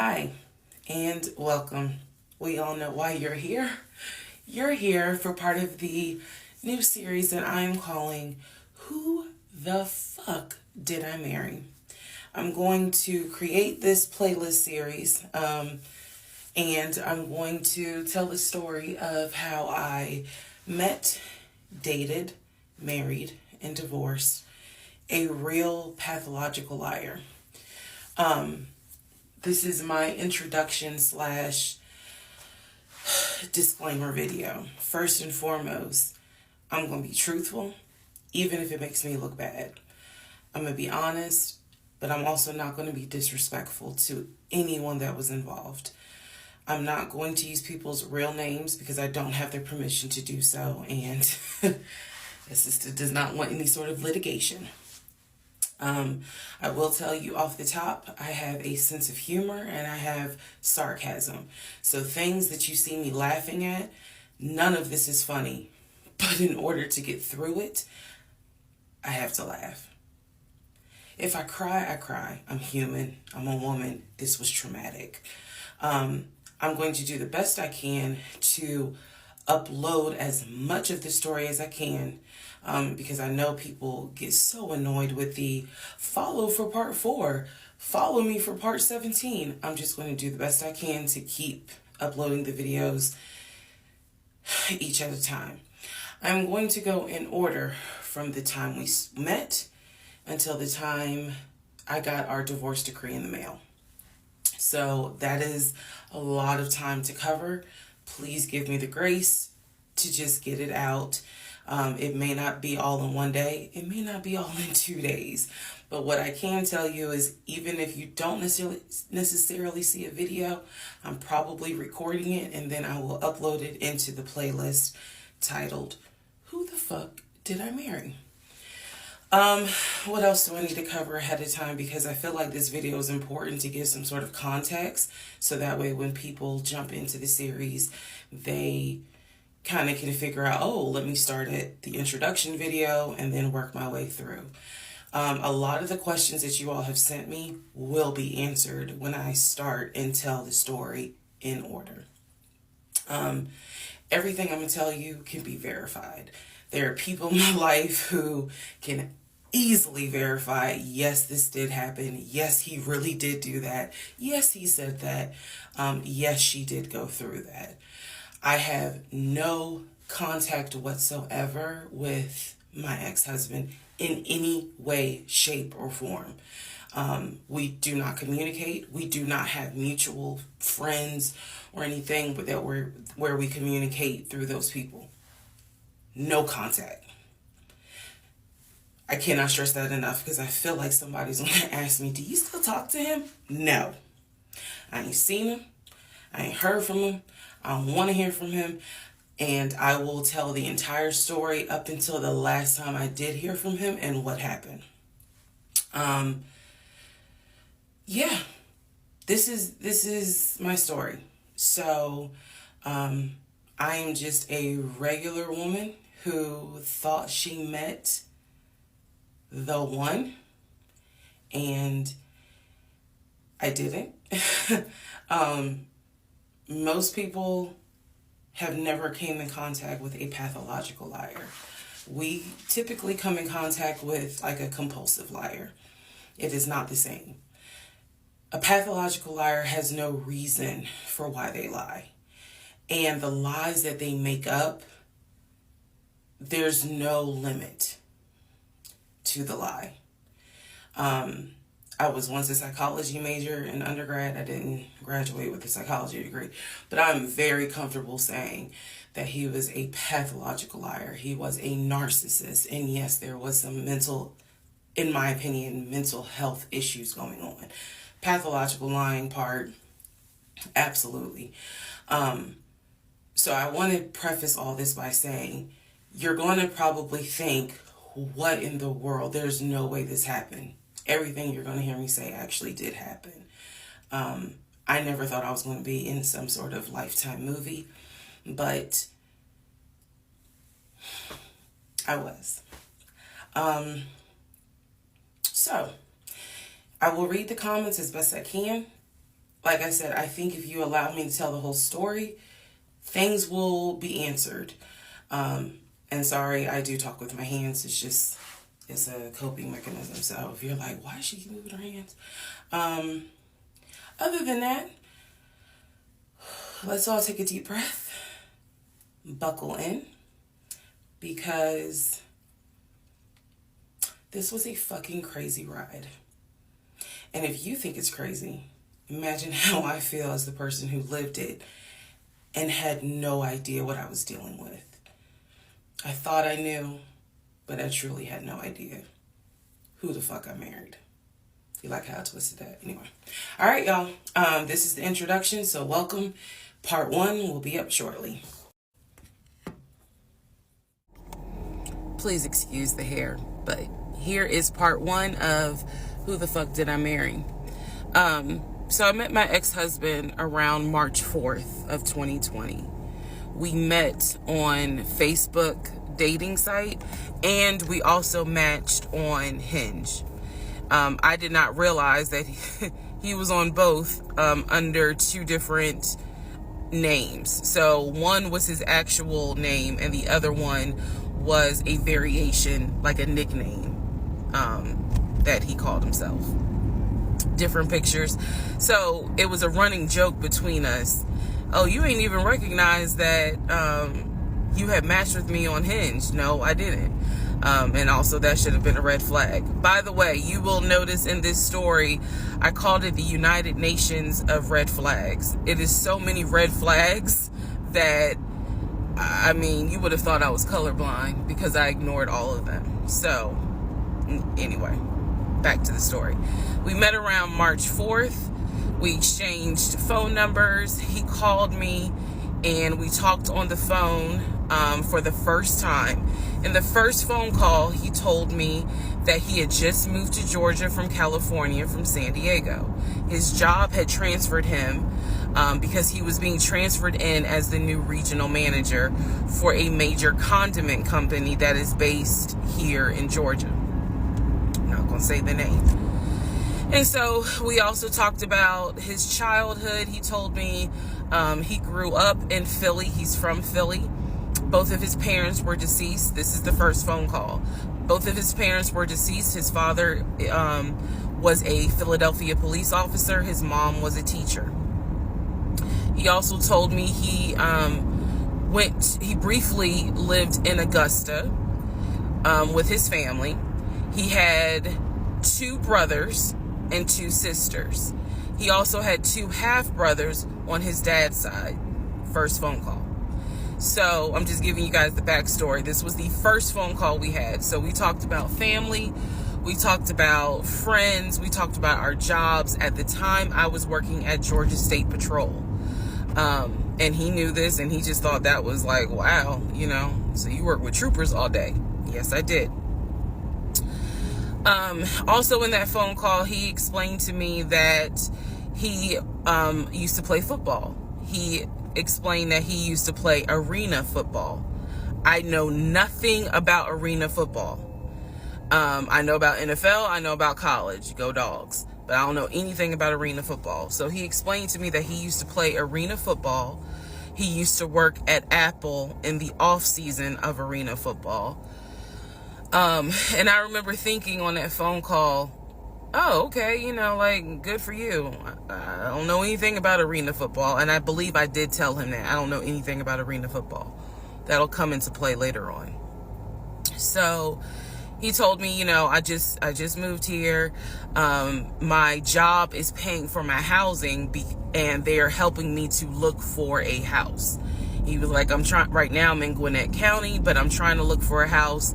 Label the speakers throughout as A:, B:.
A: Hi, and welcome. We all know why you're here. You're here for part of the new series that I'm calling Who the Fuck Did I Marry? I'm going to create this playlist series, and I'm going to tell the story of how I met, dated, married, and divorced a real pathological liar. This is my introduction slash disclaimer video. First and foremost, I'm going to be truthful, even if it makes me look bad. I'm going to be honest, but I'm also not going to be disrespectful to anyone that was involved. I'm not going to use people's real names because I don't have their permission to do so, and this sister does not want any sort of litigation. I will tell you off the top, I have a sense of humor and I have sarcasm. So things that you see me laughing at, none of this is funny. But in order to get through it, I have to laugh. If I cry, I cry. I'm human. I'm a woman. This was traumatic. I'm going to do the best I can to upload as much of the story as I can, because I know people get so annoyed with the follow for part 4, follow me for part 17. I'm just going to do the best I can to keep uploading the videos each at a time. I'm going to go in order from the time we met until the time I got our divorce decree in the mail. So that is a lot of time to cover. Please give me the grace to just get it out. It may not be all in one day. It may not be all in 2 days. But what I can tell you is even if you don't necessarily see a video, I'm probably recording it and then I will upload it into the playlist titled, Who the Fuck Did I Marry? What else do I need to cover ahead of time? Because I feel like this video is important to give some sort of context. So that way when people jump into the series, they kind of can figure out, oh, let me start at the introduction video and then work my way through. A lot of the questions that you all have sent me will be answered when I start and tell the story in order. Everything I'm going to tell you can be verified. There are people in my life who can easily verify, yes, this did happen. Yes, he really did do that. Yes, he said that. Yes, she did go through that. I have no contact whatsoever with my ex-husband in any way, shape, or form. We do not communicate. We do not have mutual friends or anything where we communicate through those people. No contact. I cannot stress that enough because I feel like somebody's going to ask me, do you still talk to him? No. I ain't seen him. I ain't heard from him. I don't want to hear from him. And I will tell the entire story up until the last time I did hear from him and what happened. Yeah, this is my story. So, I am just a regular woman who thought she met the one, and I didn't. Most people have never came in contact with a pathological liar. We typically come in contact with like a compulsive liar. It is not the same. A pathological liar has no reason for why they lie. And the lies that they make up, there's no limit to the lie. I was once a psychology major in undergrad. I didn't graduate with a psychology degree, but I'm very comfortable saying that he was a pathological liar. He was a narcissist. And yes, there was some in my opinion, mental health issues going on. Pathological lying part, absolutely. So I want to preface all this by saying, you're going to probably think, what in the world? There's no way this happened. Everything you're going to hear me say actually did happen. I never thought I was going to be in some sort of Lifetime movie, but I was. So I will read the comments as best I can. like I said, I think if you allow me to tell the whole story, things will be answered. And sorry, I do talk with my hands. It's a coping mechanism. So if you're like, why is she moving her hands? Other than that, let's all take a deep breath, buckle in, because this was a fucking crazy ride. And if you think it's crazy, imagine how I feel as the person who lived it and had no idea what I was dealing with. I thought I knew, but I truly had no idea who the fuck I married. You like how I twisted that? Anyway. All right, y'all. This is the introduction, so welcome. Part 1 will be up shortly. Please excuse the hair, but here is part 1 of Who the Fuck Did I Marry? So I met my ex-husband around March 4th of 2020. We met on Facebook dating site, and we also matched on Hinge. I did not realize that he was on both under 2 different names. So one was his actual name, and the other one was a variation, like a nickname that he called himself. Different pictures. So it was a running joke between us. Oh, you ain't even recognize that you had matched with me on Hinge. No, I didn't. And also that should have been a red flag. By the way, you will notice in this story, I called it the United Nations of red flags. It is so many red flags that, I mean, you would have thought I was colorblind because I ignored all of them. So, anyway, back to the story. We met around March 4th. We exchanged phone numbers. He called me and we talked on the phone for the first time. In the first phone call, he told me that he had just moved to Georgia from California, from San Diego. His job had transferred him because he was being transferred in as the new regional manager for a major condiment company that is based here in Georgia. I'm not going to say the name. And so we also talked about his childhood. He told me he grew up in Philly. He's from Philly. Both of his parents were deceased. This is the first phone call. Both of his parents were deceased. His father was a Philadelphia police officer. His mom was a teacher. He also told me he briefly lived in Augusta with his family. He had 2 brothers and 2 sisters. He also had 2 half-brothers on his dad's side. First phone call. So I'm just giving you guys the backstory. This was the first phone call we had. So we talked about family. We talked about friends. We talked about our jobs. At the time, I was working at Georgia State Patrol. And he knew this, and he just thought that was like, wow, you know, so you work with troopers all day. Yes, I did. Also in that phone call, he explained to me that he used to play football. He explained that he used to play arena football. I know nothing about arena football. I know about NFL. I know about college. Go Dogs. But I don't know anything about arena football. So he explained to me that he used to play arena football. He used to work at Apple in the off season of arena football. And I remember thinking on that phone call, oh, okay, you know, like, good for you. I don't know anything about arena football. And I believe I did tell him that. I don't know anything about arena football. That'll come into play later on. So he told me, you know, I just moved here. My job is paying for my housing and they're helping me to look for a house. He was like, right now I'm in Gwinnett County, but I'm trying to look for a house,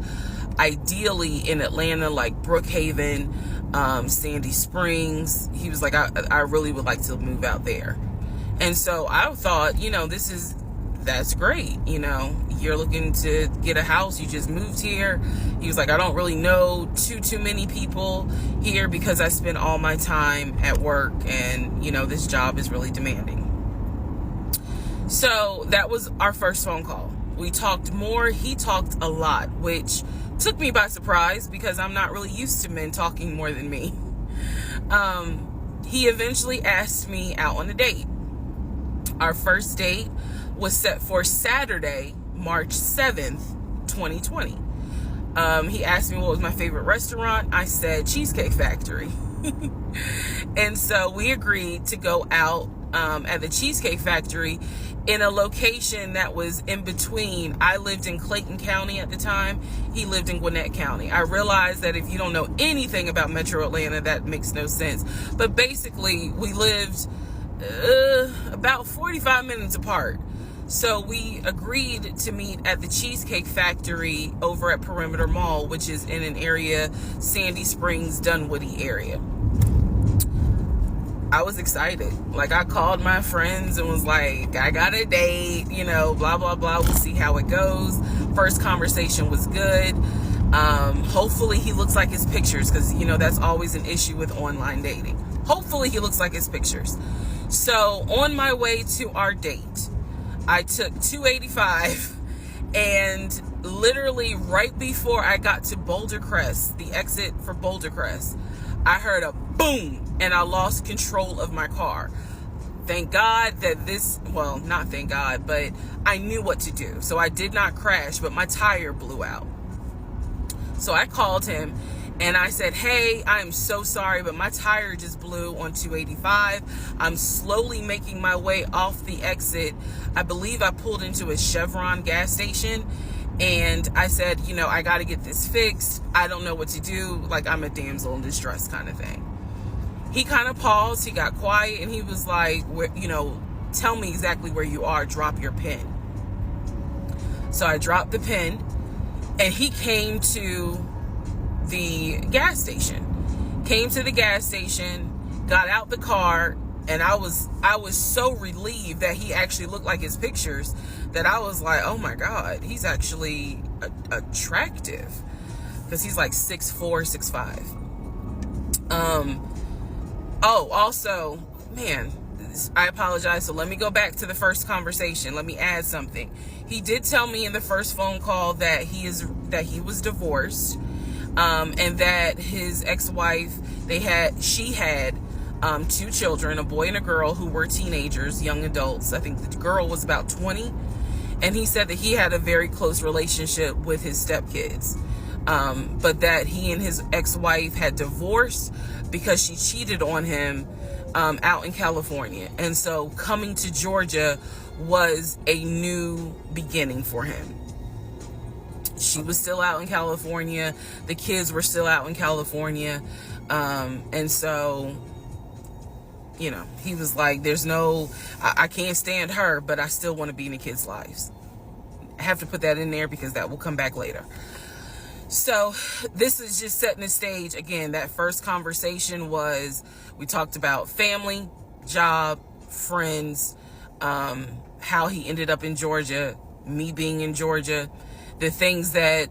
A: ideally in Atlanta, like Brookhaven, Sandy Springs. He was like, I really would like to move out there. And so I thought, you know, that's great. You know, you're looking to get a house. You just moved here. He was like, I don't really know too many people here because I spend all my time at work and, you know, this job is really demanding. So that was our first phone call. We talked more. He talked a lot, which took me by surprise because I'm not really used to men talking more than me. he eventually asked me out on a date. Our first date was set for Saturday, March 7th, 2020. He asked me what was my favorite restaurant. I said Cheesecake Factory. And so we agreed to go out at the Cheesecake Factory in a location that was in between. I lived in Clayton County at the time. He lived in Gwinnett County. I realized that if you don't know anything about Metro Atlanta, that makes no sense. But basically, we lived about 45 minutes apart. So we agreed to meet at the Cheesecake Factory over at Perimeter Mall, which is in an area, Sandy Springs, Dunwoody area. I was excited. Like, I called my friends and was like, I got a date, blah, blah, blah. We'll see how it goes. First conversation was good. Hopefully he looks like his pictures, because, that's always an issue with online dating. Hopefully he looks like his pictures. So on my way to our date, I took 285, and literally right before I got to Boulder Crest, the exit for Boulder Crest, I heard a boom, and I lost control of my car. Thank God that not thank God, but I knew what to do. So I did not crash, but my tire blew out. So I called him and I said, hey, I'm so sorry, but my tire just blew on 285. I'm slowly making my way off the exit. I believe I pulled into a Chevron gas station. And I said, I got to get this fixed. I don't know what to do. Like, I'm a damsel in distress kind of thing. He kind of paused. He got quiet. And he was like, tell me exactly where you are. Drop your pin. So I dropped the pin. And he came to the gas station. Got out the car. And I was so relieved that he actually looked like his pictures, that I was like, oh my God, he's actually attractive, because he's like 6'4", 6'5". Also, man, I apologize. So let me go back to the first conversation. Let me add something. He did tell me in the first phone call that he was divorced, and that his ex-wife, she had 2 children, a boy and a girl, who were teenagers, young adults. I think the girl was about 20. And he said that he had a very close relationship with his stepkids. But that he and his ex-wife had divorced because she cheated on him out in California. And so coming to Georgia was a new beginning for him. She was still out in California. The kids were still out in California. And so, he was like, I can't stand her, but I still want to be in the kids' lives. I have to put that in there because that will come back later. So this is just setting the stage. Again, that first conversation we talked about family, job, friends, how he ended up in Georgia, me being in Georgia, the things that,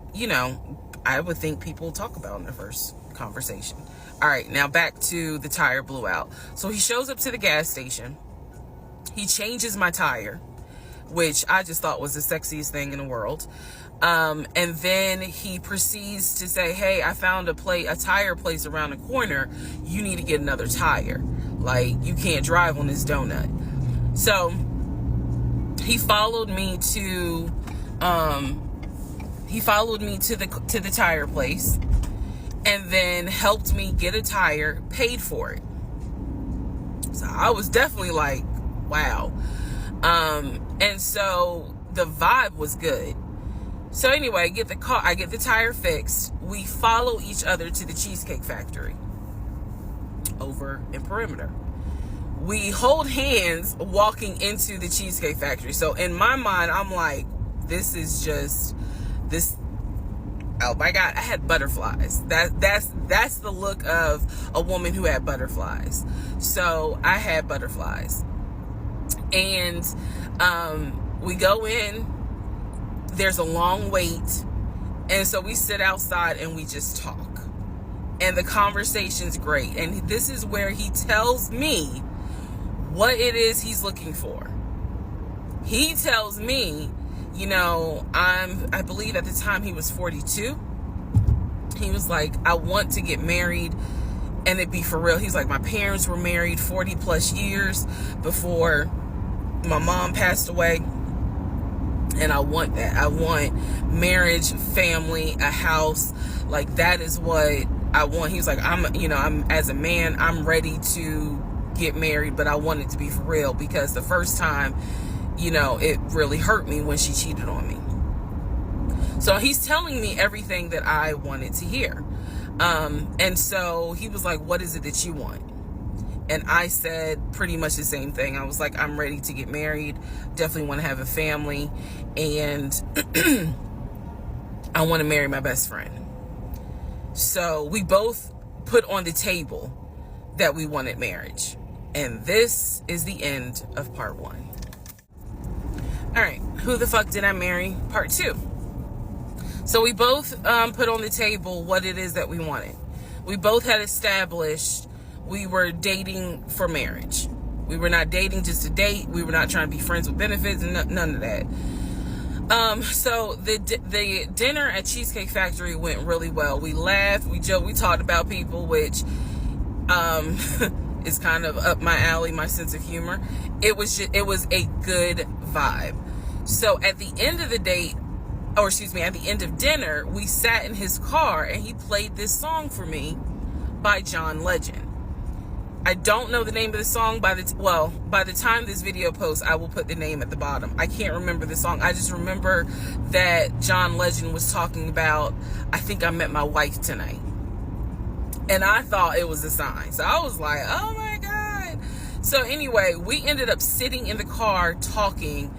A: I would think people talk about in the first conversation. All right, now back to the tire blew out. So he shows up to the gas station. He changes my tire, which I just thought was the sexiest thing in the world. And then he proceeds to say, hey, I found a tire place around the corner. You need to get another tire. Like, you can't drive on this donut. So he followed me to the tire place, and then helped me get a tire, paid for it. So I was definitely like, wow. And so the vibe was good. So anyway, I get the tire fixed. We follow each other to the Cheesecake Factory over in Perimeter. We hold hands walking into the Cheesecake Factory. So in my mind, I'm like, this. Oh my God, I had butterflies. That's the look of a woman who had butterflies. So I had butterflies. And we go in, there's a long wait. And so we sit outside and we just talk. And the conversation's great. And this is where he tells me what it is he's looking for. He tells me, I believe at the time he was 42. He was like, I want to get married and it be for real. He's like, my parents were married 40 plus years before my mom passed away. And I want that. I want marriage, family, a house. Like, that is what I want. He was like, I'm as a man, I'm ready to get married, but I want it to be for real, because the first time, it really hurt me when she cheated on me. So he's telling me everything that I wanted to hear. And so he was like, what is it that you want? And I said pretty much the same thing. I was like, I'm ready to get married. Definitely want to have a family. And I want to marry my best friend. So we both put on the table that we wanted marriage. And this is the end of part 1. All right. Who the fuck did I marry? Part 2. So we both put on the table what it is that we wanted. We both had established we were dating for marriage. We were not dating just to date. We were not trying to be friends with benefits and none of that. So the dinner at Cheesecake Factory went really well. We laughed, we joked, we talked about people, which is kind of up my alley, my sense of humor. It was a good vibe. So at the end of the date, at the end of dinner, we sat in his car and he played this song for me by John Legend. I don't know the name of the song. By the time this video posts, I will put the name at the bottom. I can't remember the song. I just remember that John Legend was talking about, I think I met my wife tonight. And I thought it was a sign. So I was like, oh my God. So anyway, we ended up sitting in the car talking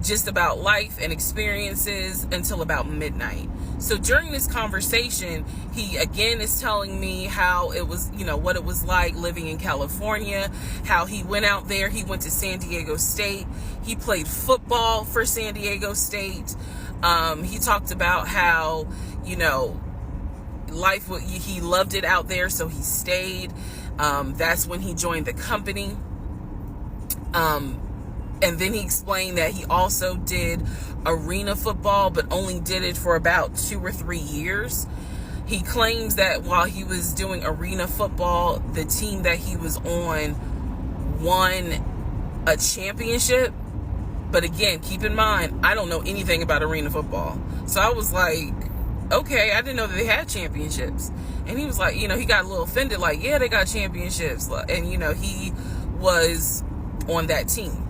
A: just about life and experiences until about midnight. So during this conversation, he again is telling me how it was, what it was like living in California, how he went out there. He went to San Diego State. He played football for San Diego State. He talked about how, he loved it out there, so he stayed. That's when he joined the company. And then he explained that he also did arena football, but only did it for about 2 or 3 years. He claims that while he was doing arena football, the team that he was on won a championship. But again, keep in mind, I don't know anything about arena football. So I was like, okay, I didn't know that they had championships. And he was like, he got a little offended, like, yeah, they got championships. And, he was on that team.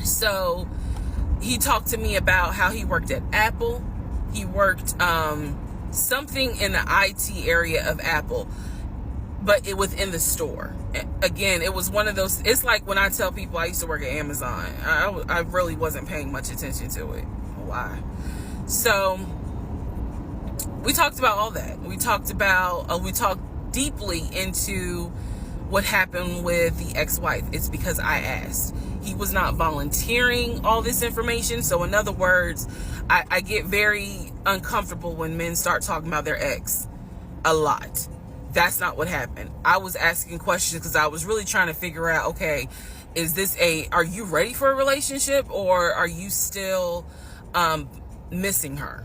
A: So he talked to me about how he worked at Apple. He worked something in the IT area of Apple, but it within the store. Again, it was one of those, it's like when I tell people I used to work at Amazon. I really wasn't paying much attention to it. Why? So we talked about all that. We talked deeply into what happened with the ex-wife. It's because I asked. He was not volunteering all this information. So in other words, I get very uncomfortable when men start talking about their ex a lot. That's not what happened. I was asking questions because I was really trying to figure out, okay, are you ready for a relationship, or are you still missing her?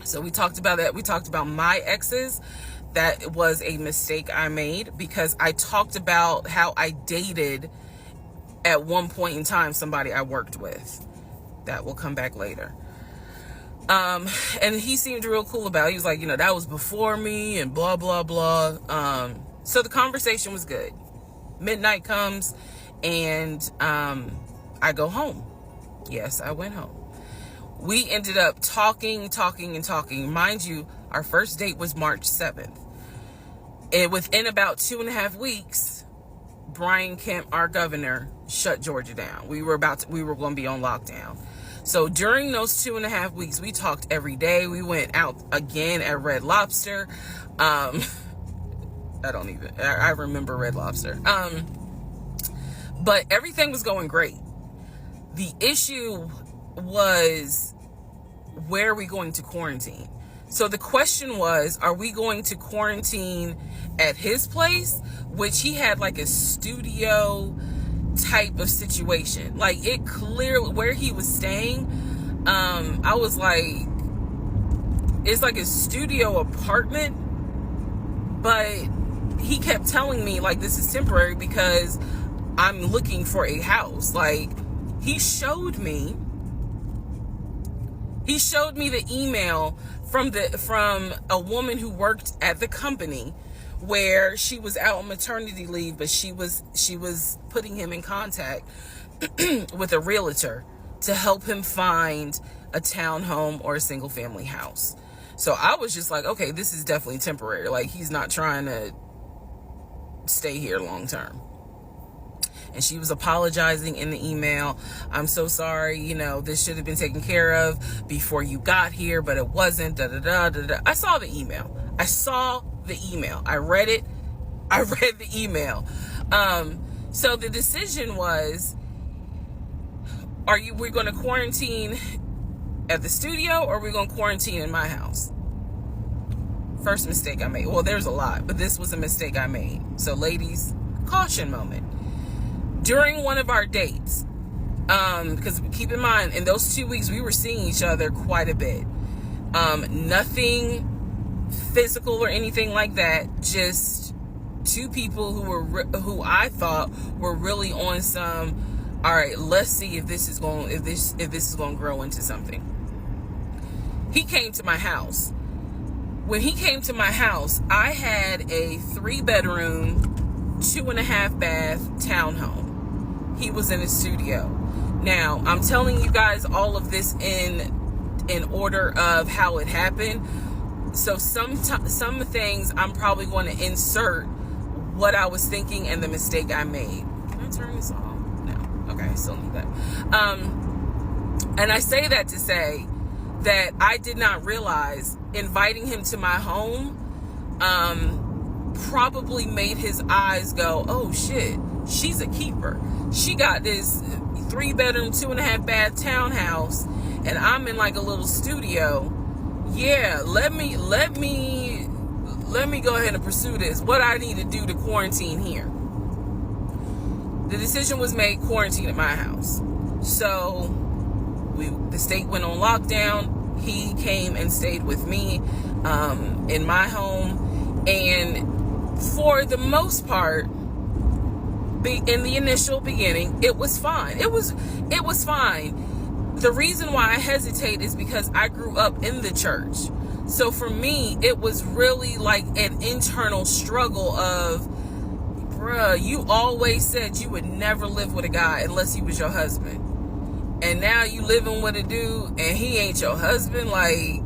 A: So we talked about that. We talked about my exes. That was a mistake I made because I talked about how I dated at one point in time somebody I worked with. That will come back later. And he seemed real cool about it. He was like, that was before me and blah, blah, blah. So the conversation was good. Midnight comes and I go home. Yes, I went home. We ended up talking. Mind you, our first date was March 7th. And within about 2.5 weeks, Brian Kemp, our governor, shut Georgia down. We were going to be on lockdown. So during those 2.5 weeks, we talked every day. We went out again at Red Lobster. I remember Red Lobster. But everything was going great. The issue was, where are we going to quarantine? So the question was, are we going to quarantine at his place, which he had like a studio type of situation. Like, it clearly, where he was staying, I was like, it's like a studio apartment, but he kept telling me, like, this is temporary because I'm looking for a house. Like, he showed me the email from a woman who worked at the company where she was out on maternity leave, but she was putting him in contact with a realtor to help him find a townhome or a single family house. So I was just like, okay, this is definitely temporary. Like, he's not trying to stay here long term. And she was apologizing in the email. I'm so sorry, you know, this should have been taken care of before you got here, but it wasn't, da da da da da. I saw the email. I read it. I read the email. So the decision was, we're going to quarantine at the studio, or we're going to quarantine in my house? First mistake I made. Well, there's a lot, but this was a mistake I made. So ladies, caution moment. During one of our dates, because keep in mind, in those 2 weeks, we were seeing each other quite a bit. Nothing physical or anything like that. Just two people who I thought were really on some, all right, let's see if this is going to grow into something. He came to my house. When he came to my house, I had a 3-bedroom, 2.5-bath townhome. He was in a studio. Now, I'm telling you guys all of this in order of how it happened. So some things I'm probably going to insert what I was thinking and the mistake I made. Can I turn this off? No. Okay, I still need that. And I say that to say that I did not realize inviting him to my home probably made his eyes go, oh shit, she's a keeper. She got this 3-bedroom, 2.5-bath townhouse, and I'm in like a little studio. Yeah, let me go ahead and pursue this. What I need to do to quarantine here. The decision was made, quarantine at my house. So the state went on lockdown. He came and stayed with me in my home, and for the most part, in the initial beginning, it was fine. It was fine. The reason why I hesitate is because I grew up in the church. So for me, it was really like an internal struggle of, bruh, you always said you would never live with a guy unless he was your husband. And now you living with a dude and he ain't your husband. Like,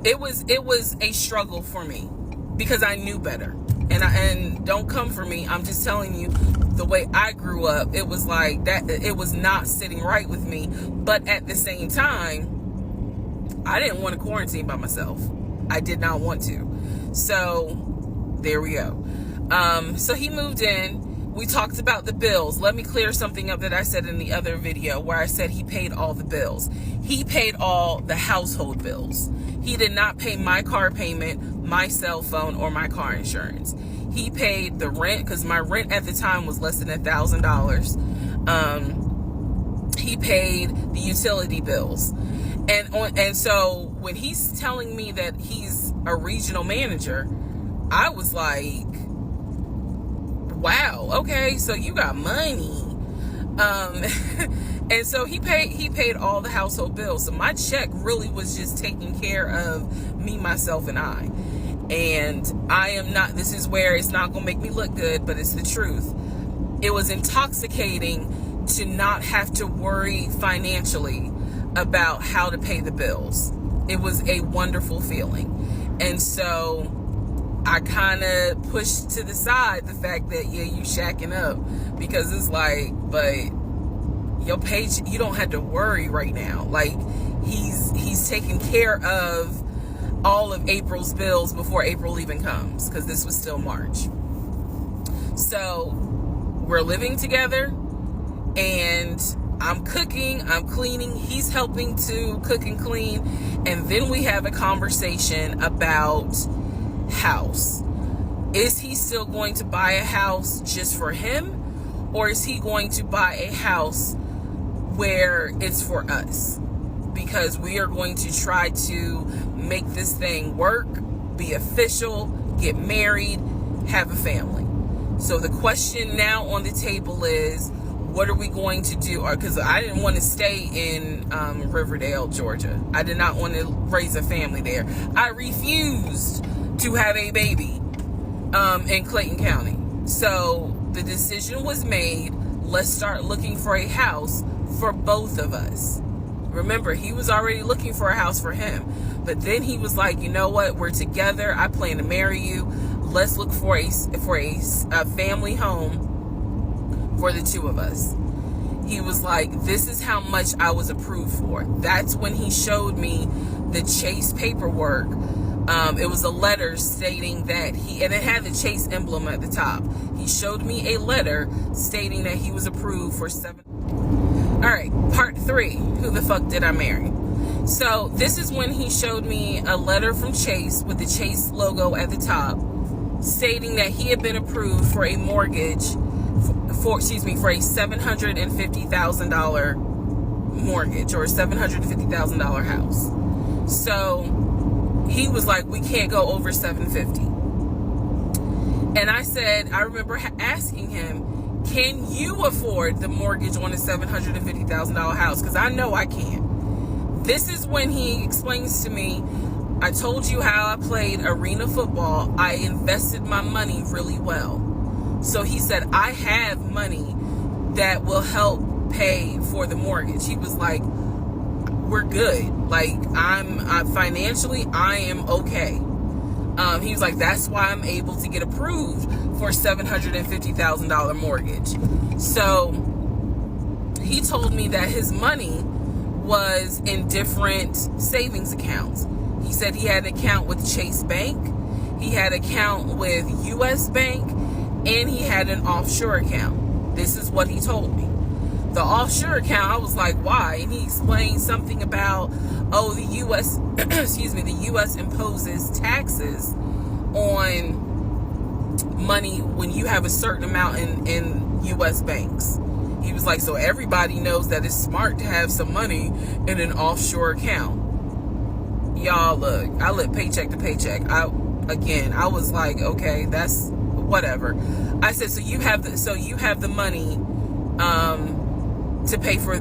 A: it was a struggle for me because I knew better. And don't come for me. I'm just telling you the way I grew up. It was like that. It was not sitting right with me. But at the same time, I didn't want to quarantine by myself. I did not want to. So there we go. So he moved in. We talked about the bills. Let me clear something up that I said in the other video where I said he paid all the bills. He paid all the household bills. He did not pay my car payment, my cell phone, or my car insurance. He paid the rent, because my rent at the time was less than $1,000. He paid the utility bills. And so when he's telling me that he's a regional manager, I was like, wow, okay, so you got money. And so he paid all the household bills. So my check really was just taking care of me, myself, and I. And I am not, this is where it's not going to make me look good, but it's the truth. It was intoxicating to not have to worry financially about how to pay the bills. It was a wonderful feeling. And so I kind of pushed to the side the fact that, yeah, you shacking up, because it's like, but your page, you don't have to worry right now. Like, he's taking care of all of April's bills before April even comes, because this was still March. So we're living together, and I'm cooking, I'm cleaning, he's helping to cook and clean, and then we have a conversation about house. Is he still going to buy a house just for him, or is he going to buy a house where it's for us? Because we are going to try to make this thing work, be official, get married, have a family. So the question now on the table is, what are we going to do? Because I didn't want to stay in Riverdale, Georgia. I did not want to raise a family there. I refused to have a baby in Clayton County. So the decision was made, let's start looking for a house for both of us. Remember, he was already looking for a house for him. But then he was like, you know what? We're together. I plan to marry you. Let's look for a family home for the two of us. He was like, this is how much I was approved for. That's when he showed me the Chase paperwork. It was a letter stating that and it had the Chase emblem at the top. He showed me a letter stating that he was approved for All right, part 3. Who the fuck did I marry? So this is when he showed me a letter from Chase with the Chase logo at the top, stating that he had been approved for a mortgage for a $750,000 mortgage, or a $750,000 house. So he was like, we can't go over $750,000. And I remember asking him, can you afford the mortgage on a $750,000 house? Because I know I can't. This is when he explains to me, I told you how I played arena football. I invested my money really well. So he said, I have money that will help pay for the mortgage. He was like, we're good. Like, I'm financially, I am okay. He was like, that's why I'm able to get approved for a $750,000 mortgage. So he told me that his money was in different savings accounts. He said he had an account with Chase Bank, he had an account with US Bank, and he had an offshore account. This is what he told me. The offshore account, I was like, why? And he explained something about, the US, the US imposes taxes on money when you have a certain amount in US banks. He was like, so everybody knows that it's smart to have some money in an offshore account. Y'all, look, I live paycheck to paycheck. I was like, okay, that's whatever. I said, so you have the money to pay for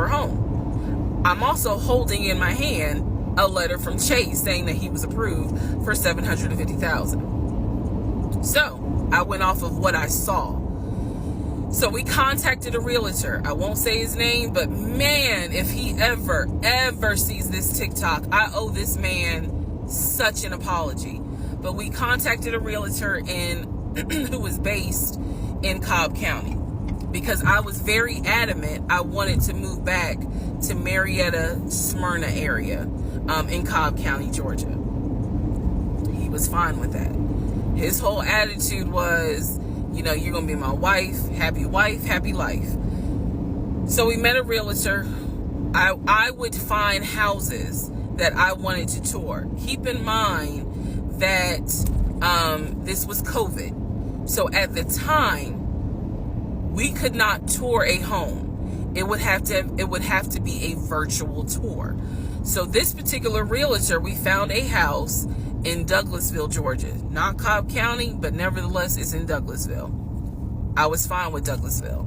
A: a home. I'm also holding in my hand a letter from Chase saying that he was approved for $750,000. So I went off of what I saw. So we contacted a realtor. I won't say his name, but man, if he ever sees this TikTok, I owe this man such an apology. But we contacted a realtor who was based in Cobb County, because I was very adamant I wanted to move back to Marietta, Smyrna area in Cobb County, Georgia. He was fine with that. His whole attitude was, you're going to be my wife, happy life. So we met a realtor. I would find houses that I wanted to tour. Keep in mind that this was COVID. So at the time, we could not tour a home. It would have to be a virtual tour. So this particular realtor, we found a house in Douglasville, Georgia. Not Cobb County, but nevertheless, it's in Douglasville. I was fine with Douglasville.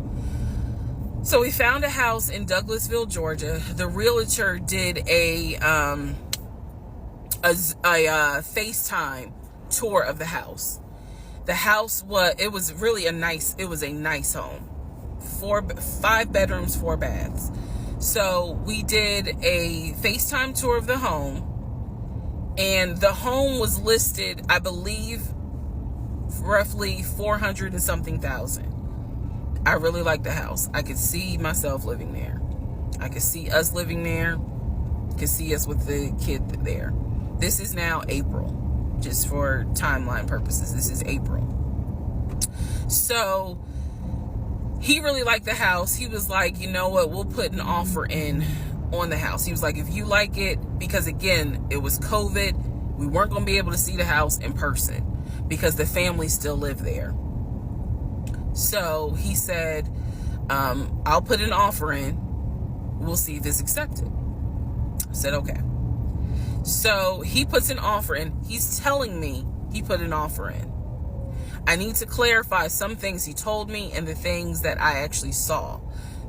A: So we found a house in Douglasville, Georgia. The realtor did a FaceTime tour of the house. The house was a nice home. 5 bedrooms, 4 baths. So we did a FaceTime tour of the home, and the home was listed, I believe, roughly 400 and something thousand. I really liked the house. I could see myself living there. I could see us living there. I could see us with the kid there. This is now April, just for timeline purposes. This is April. So he really liked the house. He was like, you know what, we'll put an offer in on the house. He was like, if you like it, because again, it was COVID, we weren't going to be able to see the house in person because the family still lived there. So he said, I'll put an offer in. We'll see if it's accepted. I said, okay. So he puts an offer in. He's telling me he put an offer in. I need to clarify some things he told me and the things that I actually saw.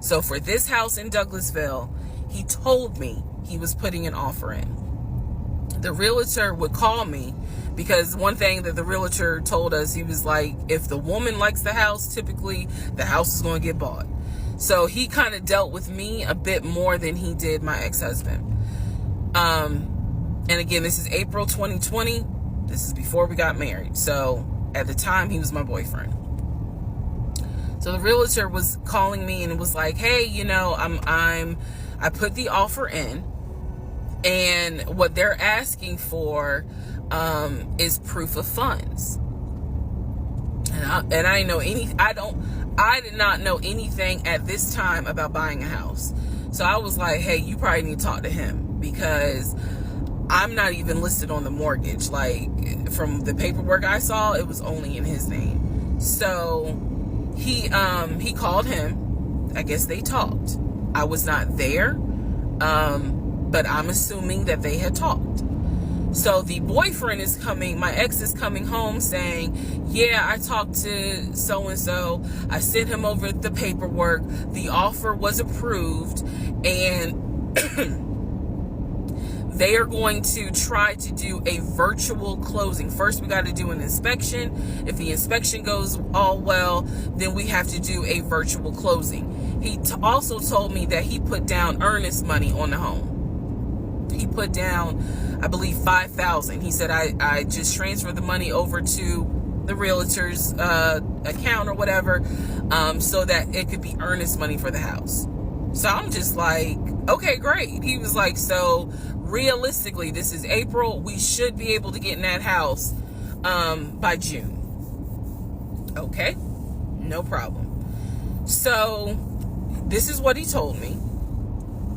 A: So for this house in Douglasville, he told me he was putting an offer in. The realtor would call me because one thing that the realtor told us, he was like, if the woman likes the house, typically the house is going to get bought. So he kind of dealt with me a bit more than he did my ex-husband. And again, this is April 2020. This is before we got married. So at the time, he was my boyfriend. So the realtor was calling me and was like, hey, you know, I put the offer in, and what they're asking for is proof of funds. And I did not know anything at this time about buying a house. So I was like, hey, you probably need to talk to him, because I'm not even listed on the mortgage. Like, from the paperwork I saw, it was only in his name. So he called him. I guess they talked. I was not there, but I'm assuming that they had talked. So the boyfriend is coming, my ex is coming home saying, yeah, I talked to so-and-so. I sent him over the paperwork. The offer was approved, and they are going to try to do a virtual closing. First, we got to do an inspection. If the inspection goes all well, then we have to do a virtual closing. He also told me that he put down earnest money on the home. He put down, I believe, $5,000. He said, I just transferred the money over to the realtor's account or whatever, so that it could be earnest money for the house. So I'm just like, okay, great. He was like, so realistically, this is April. We should be able to get in that house by June. Okay, no problem. So this is what he told me.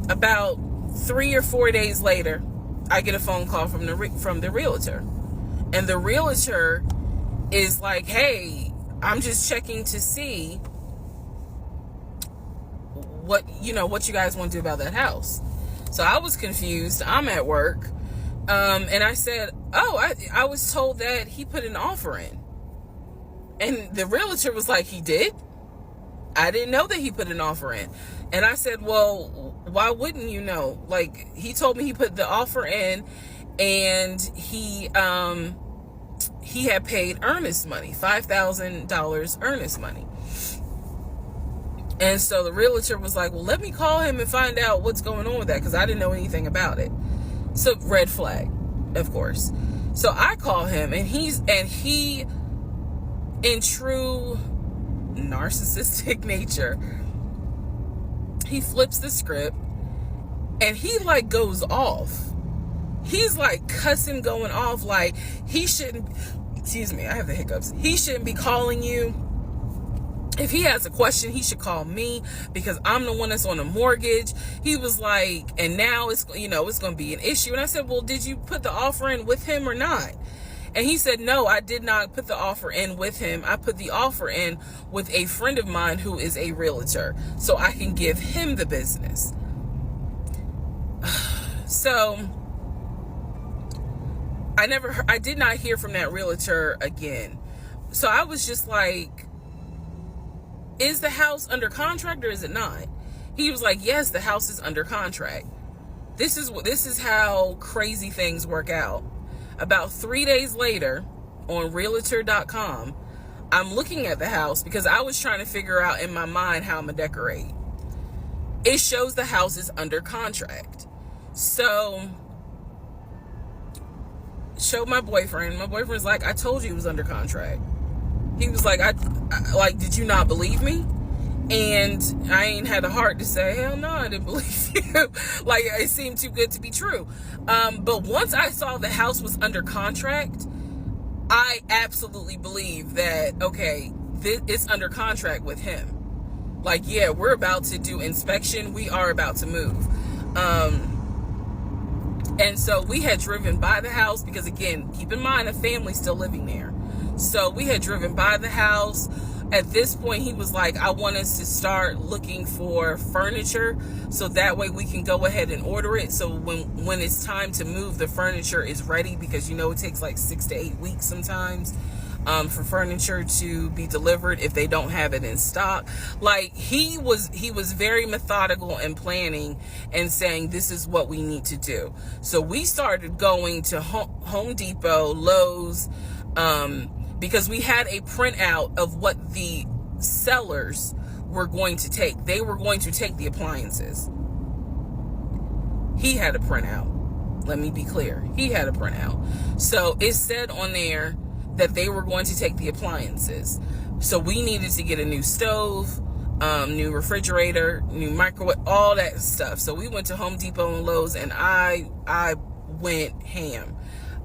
A: About 3 or 4 days later, I get a phone call from the realtor, and the realtor is like, hey, I'm just checking to see what you guys want to do about that house. So I was confused. I'm at work, and I said, oh, I was told that he put an offer in. And the realtor was like, he did? I didn't know that he put an offer in. And I said, well, why wouldn't you know? Like, he told me he put the offer in, and he had paid earnest money, $5,000 earnest money. And so the realtor was like, well, let me call him and find out what's going on with that, because I didn't know anything about it. So red flag, of course. So I call him, and he in true narcissistic nature, he flips the script, and he like goes off. He's like cussing, going off, like he shouldn't, excuse me, I have the hiccups. He shouldn't be calling you. If he has a question, he should call me, because I'm the one that's on the mortgage. He was like, and now it's going to be an issue. And I said, well, did you put the offer in with him or not? And he said, no, I did not put the offer in with him. I put the offer in with a friend of mine who is a realtor, so I can give him the business. So I did not hear from that realtor again. So I was just like, is the house under contract or is it not? He was like, yes, the house is under contract. This is how crazy things work out. About 3 days later, on realtor.com, I'm looking at the house because I was trying to figure out in my mind how I'm gonna decorate. It shows the house is under contract. So, showed my boyfriend. My boyfriend's like, I told you it was under contract. He was like, I did you not believe me? And I ain't had the heart to say, hell no, I didn't believe you. Like, it seemed too good to be true. But once I saw the house was under contract, I absolutely believe that, okay, it's under contract with him. Like, yeah, we're about to do inspection. We are about to move. And so we had driven by the house because, again, keep in mind, a family's still living there. So we had driven by the house. At this point, he was like, I want us to start looking for furniture so that way we can go ahead and order it. So when it's time to move, the furniture is ready, because, it takes like 6 to 8 weeks sometimes for furniture to be delivered if they don't have it in stock. Like, he was very methodical and planning and saying, this is what we need to do. So we started going to Home Depot, Lowe's, because we had a printout of what the sellers were going to take. They were going to take the appliances. He had a printout. Let me be clear. He had a printout. So it said on there that they were going to take the appliances. So we needed to get a new stove, new refrigerator, new microwave, all that stuff. So we went to Home Depot and Lowe's, and I went ham.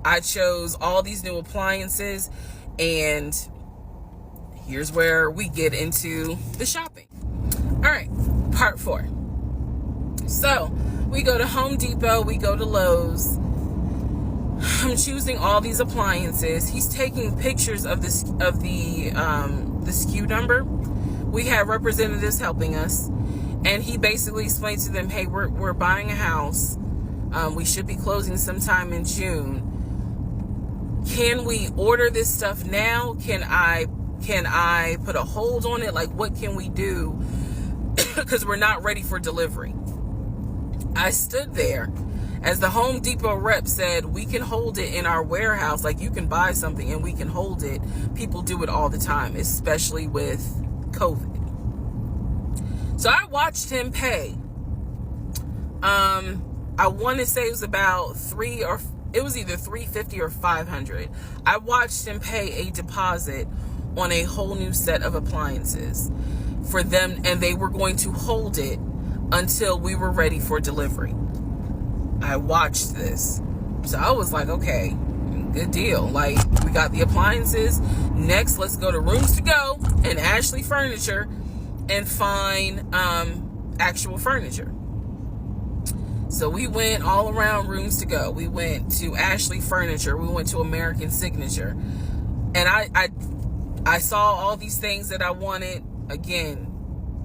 A: I chose all these new appliances, and here's where we get into the shopping. All right, part 4. So we go to Home Depot, we go to Lowe's. I'm choosing all these appliances. He's taking pictures of the SKU number. We have representatives helping us, and he basically explained to them, hey, we're buying a house. We should be closing sometime in June. Can we order this stuff now? Can I put a hold on it? Like, what can we do? Because we're not ready for delivery. I stood there as the Home Depot rep said, we can hold it in our warehouse. Like, you can buy something and we can hold it. People do it all the time, especially with COVID. So I watched him pay. I want to say it was about it was either $350 or $500. I watched him pay a deposit on a whole new set of appliances for them, and they were going to hold it until we were ready for delivery. I watched this. So I was like, okay, good deal. Like, we got the appliances. Next, let's go to Rooms to Go and Ashley Furniture and find actual furniture. So we went all around Rooms to Go. We went to Ashley Furniture. We went to American Signature. And I saw all these things that I wanted. Again,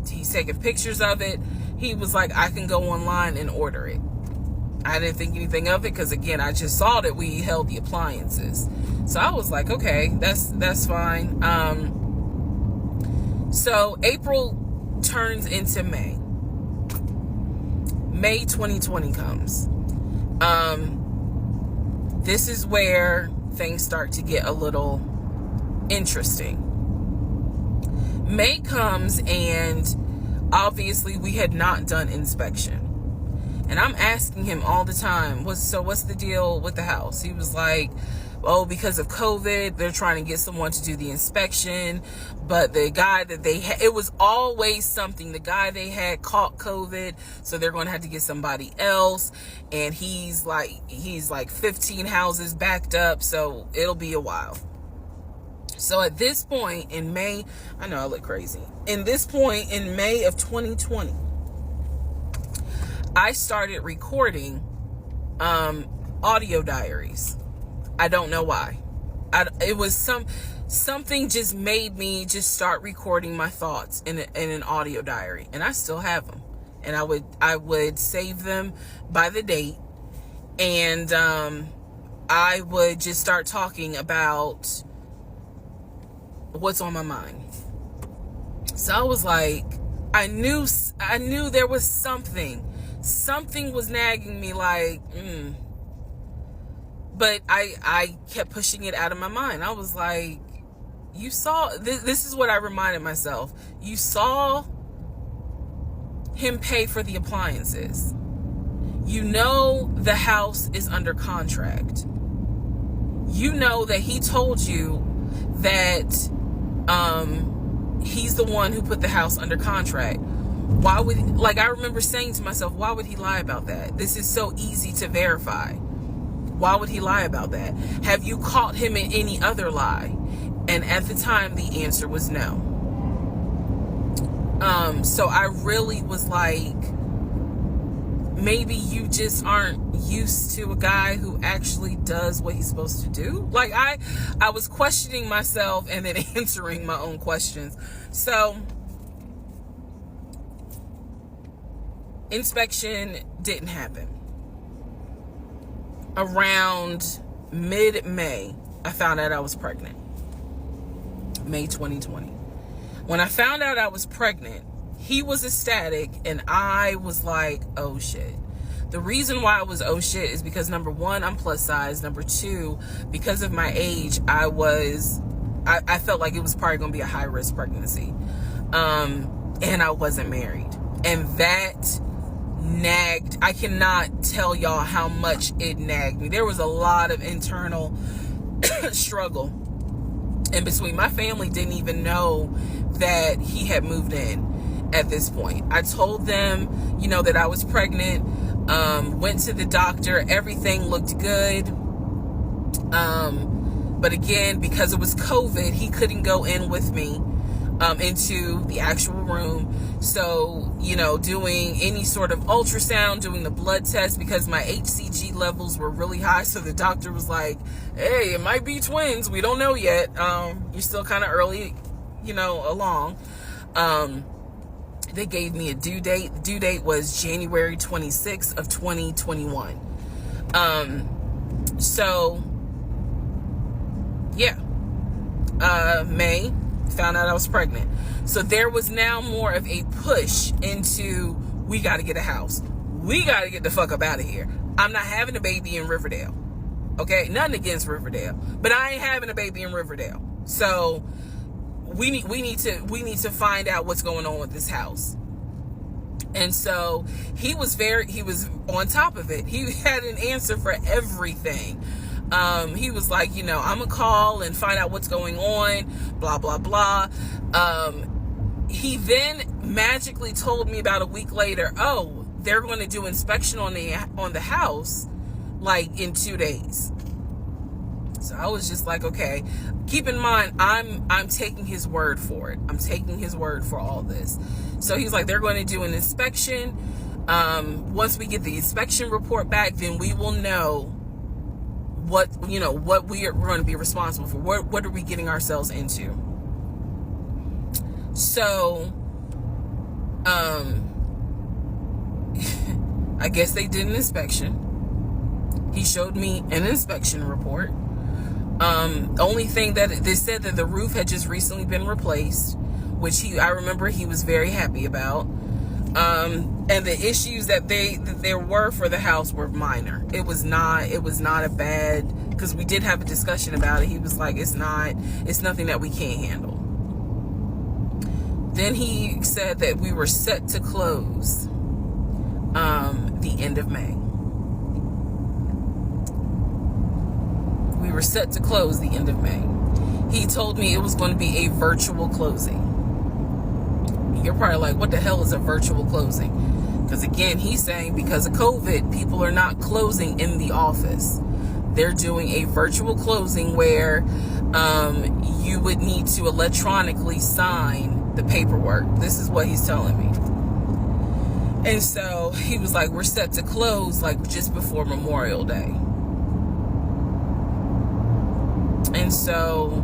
A: he's taking pictures of it. He was like, I can go online and order it. I didn't think anything of it because, again, I just saw that we held the appliances. So I was like, okay, that's fine. So April turns into May. May 2020 comes. This is where things start to get a little interesting. May comes, and obviously we had not done inspection. And I'm asking him all the time, what's the deal with the house? He was like, oh, because of COVID, they're trying to get someone to do the inspection. But the guy that they had, it was always something. The guy they had caught COVID, so they're going to have to get somebody else. And he's like 15 houses backed up, so it'll be a while. So at this point in May, I know I look crazy. In this point in May of 2020, I started recording audio diaries. I don't know why. It was something just made me just start recording my thoughts in an audio diary, and I still have them. And I would save them by the date, and I would just start talking about what's on my mind. So I was like, I knew there was something was nagging me, like, but I kept pushing it out of my mind. I was like, you saw, this is what I reminded myself. You saw him pay for the appliances. You know the house is under contract. You know that he told you that he's the one who put the house under contract. Why would, I remember saying to myself, why would he lie about that? This is so easy to verify. Why would he lie about that? Have you caught him in any other lie? And at the time, the answer was no. So I really was like, maybe you just aren't used to a guy who actually does what he's supposed to do. Like, I was questioning myself and then answering my own questions. So inspection didn't happen. Around mid-May, I found out I was pregnant. May 2020. When I found out I was pregnant, he was ecstatic and I was like, oh shit. The reason why I was oh shit is because number one, I'm plus size. Number two, because of my age, I felt like it was probably going to be a high risk pregnancy. And I wasn't married. And that nagged. I cannot tell y'all how much it nagged me. There was a lot of internal struggle in between. My family didn't even know that he had moved in at this point. I told them, that I was pregnant. Went to the doctor. Everything looked good. But again, because it was COVID, he couldn't go in with me into the actual room. So, doing any sort of ultrasound, doing the blood test, because my HCG levels were really high. So the doctor was like, hey, it might be twins. We don't know yet. You're still kind of early, along. They gave me a due date. The due date was January 26th of 2021. May, found out I was pregnant. So there was now more of a push into, we got to get a house. We got to get the fuck up out of here. I'm not having a baby in Riverdale. Okay? Nothing against Riverdale, but I ain't having a baby in Riverdale. So we need to find out what's going on with this house. And so he was on top of it. He had an answer for everything. He was like, I'm gonna call and find out what's going on, blah, blah, blah. He then magically told me about a week later, oh, they're going to do inspection on the house, like in 2 days. So I was just like, okay, keep in mind, I'm taking his word for it. I'm taking his word for all this. So he's like, they're going to do an inspection. Once we get the inspection report back, then we will know what we're going to be responsible for. What are we getting ourselves into? So, I guess they did an inspection. He showed me an inspection report. Only thing that they said that the roof had just recently been replaced, which I remember he was very happy about. And the issues that there were for the house were minor. It was not a bad, because we did have a discussion about it. He was like, it's nothing that we can't handle. Then he said that we were set to close the end of May. We were set to close the end of May. He told me it was going to be a virtual closing. You're probably like, what the hell is a virtual closing? Because again, he's saying because of COVID, people are not closing in the office. They're doing a virtual closing where you would need to electronically sign the paperwork. This is what he's telling me. And so he was like, we're set to close like just before Memorial Day. And so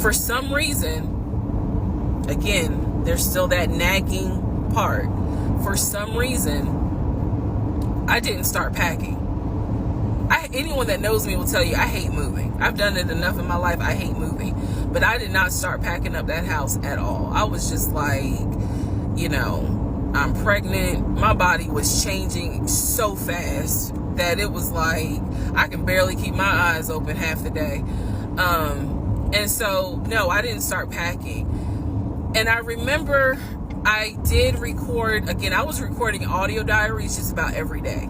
A: for some reason, again, there's still that nagging part. For some reason, I didn't start packing. Anyone that knows me will tell you I hate moving. I've done it enough in my life. I hate moving. But I did not start packing up that house at all. I was just like, I'm pregnant. My body was changing so fast that it was like I can barely keep my eyes open half the day. And so, no, I didn't start packing. And I remember I did record, again, I was recording audio diaries just about every day.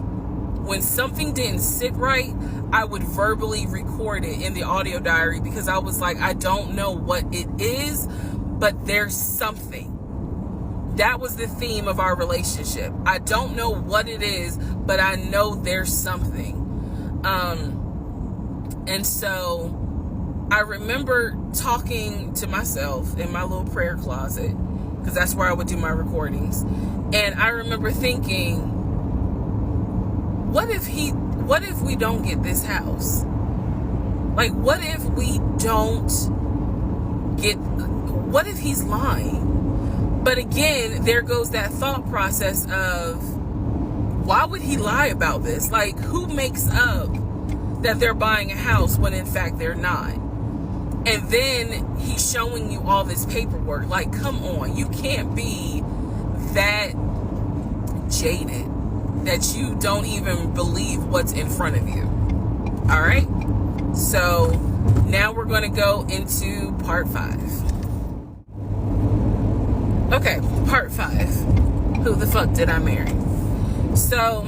A: When something didn't sit right, I would verbally record it in the audio diary because I was like, I don't know what it is, but there's something. That was the theme of our relationship. I don't know what it is, but I know there's something. And so I remember talking to myself in my little prayer closet, because that's where I would do my recordings. And I remember thinking, what if we don't get this house? Like, what if he's lying? But again, there goes that thought process of, why would he lie about this? Like, who makes up that they're buying a house when in fact they're not? And then he's showing you all this paperwork. Like, come on. You can't be that jaded that you don't even believe what's in front of you. All right? So now we're going to go into part 5. Okay, part 5. Who the fuck did I marry? So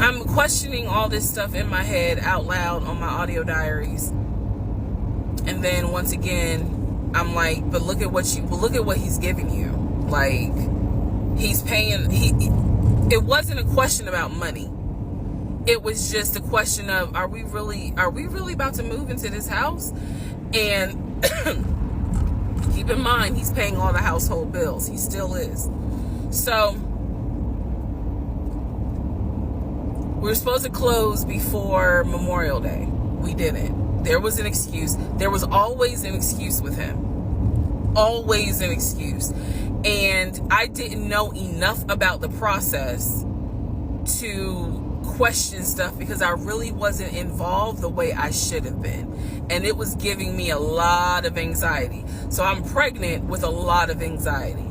A: I'm questioning all this stuff in my head out loud on my audio diaries. And then once again, I'm like, but look at what he's giving you. Like, he's paying, it wasn't a question about money. It was just a question of, are we really about to move into this house? And keep in mind, he's paying all the household bills. He still is. So we were supposed to close before Memorial Day. We didn't. There was an excuse. There was always an excuse with him. Always an excuse. And I didn't know enough about the process to question stuff because I really wasn't involved the way I should have been. And it was giving me a lot of anxiety. So I'm pregnant with a lot of anxiety.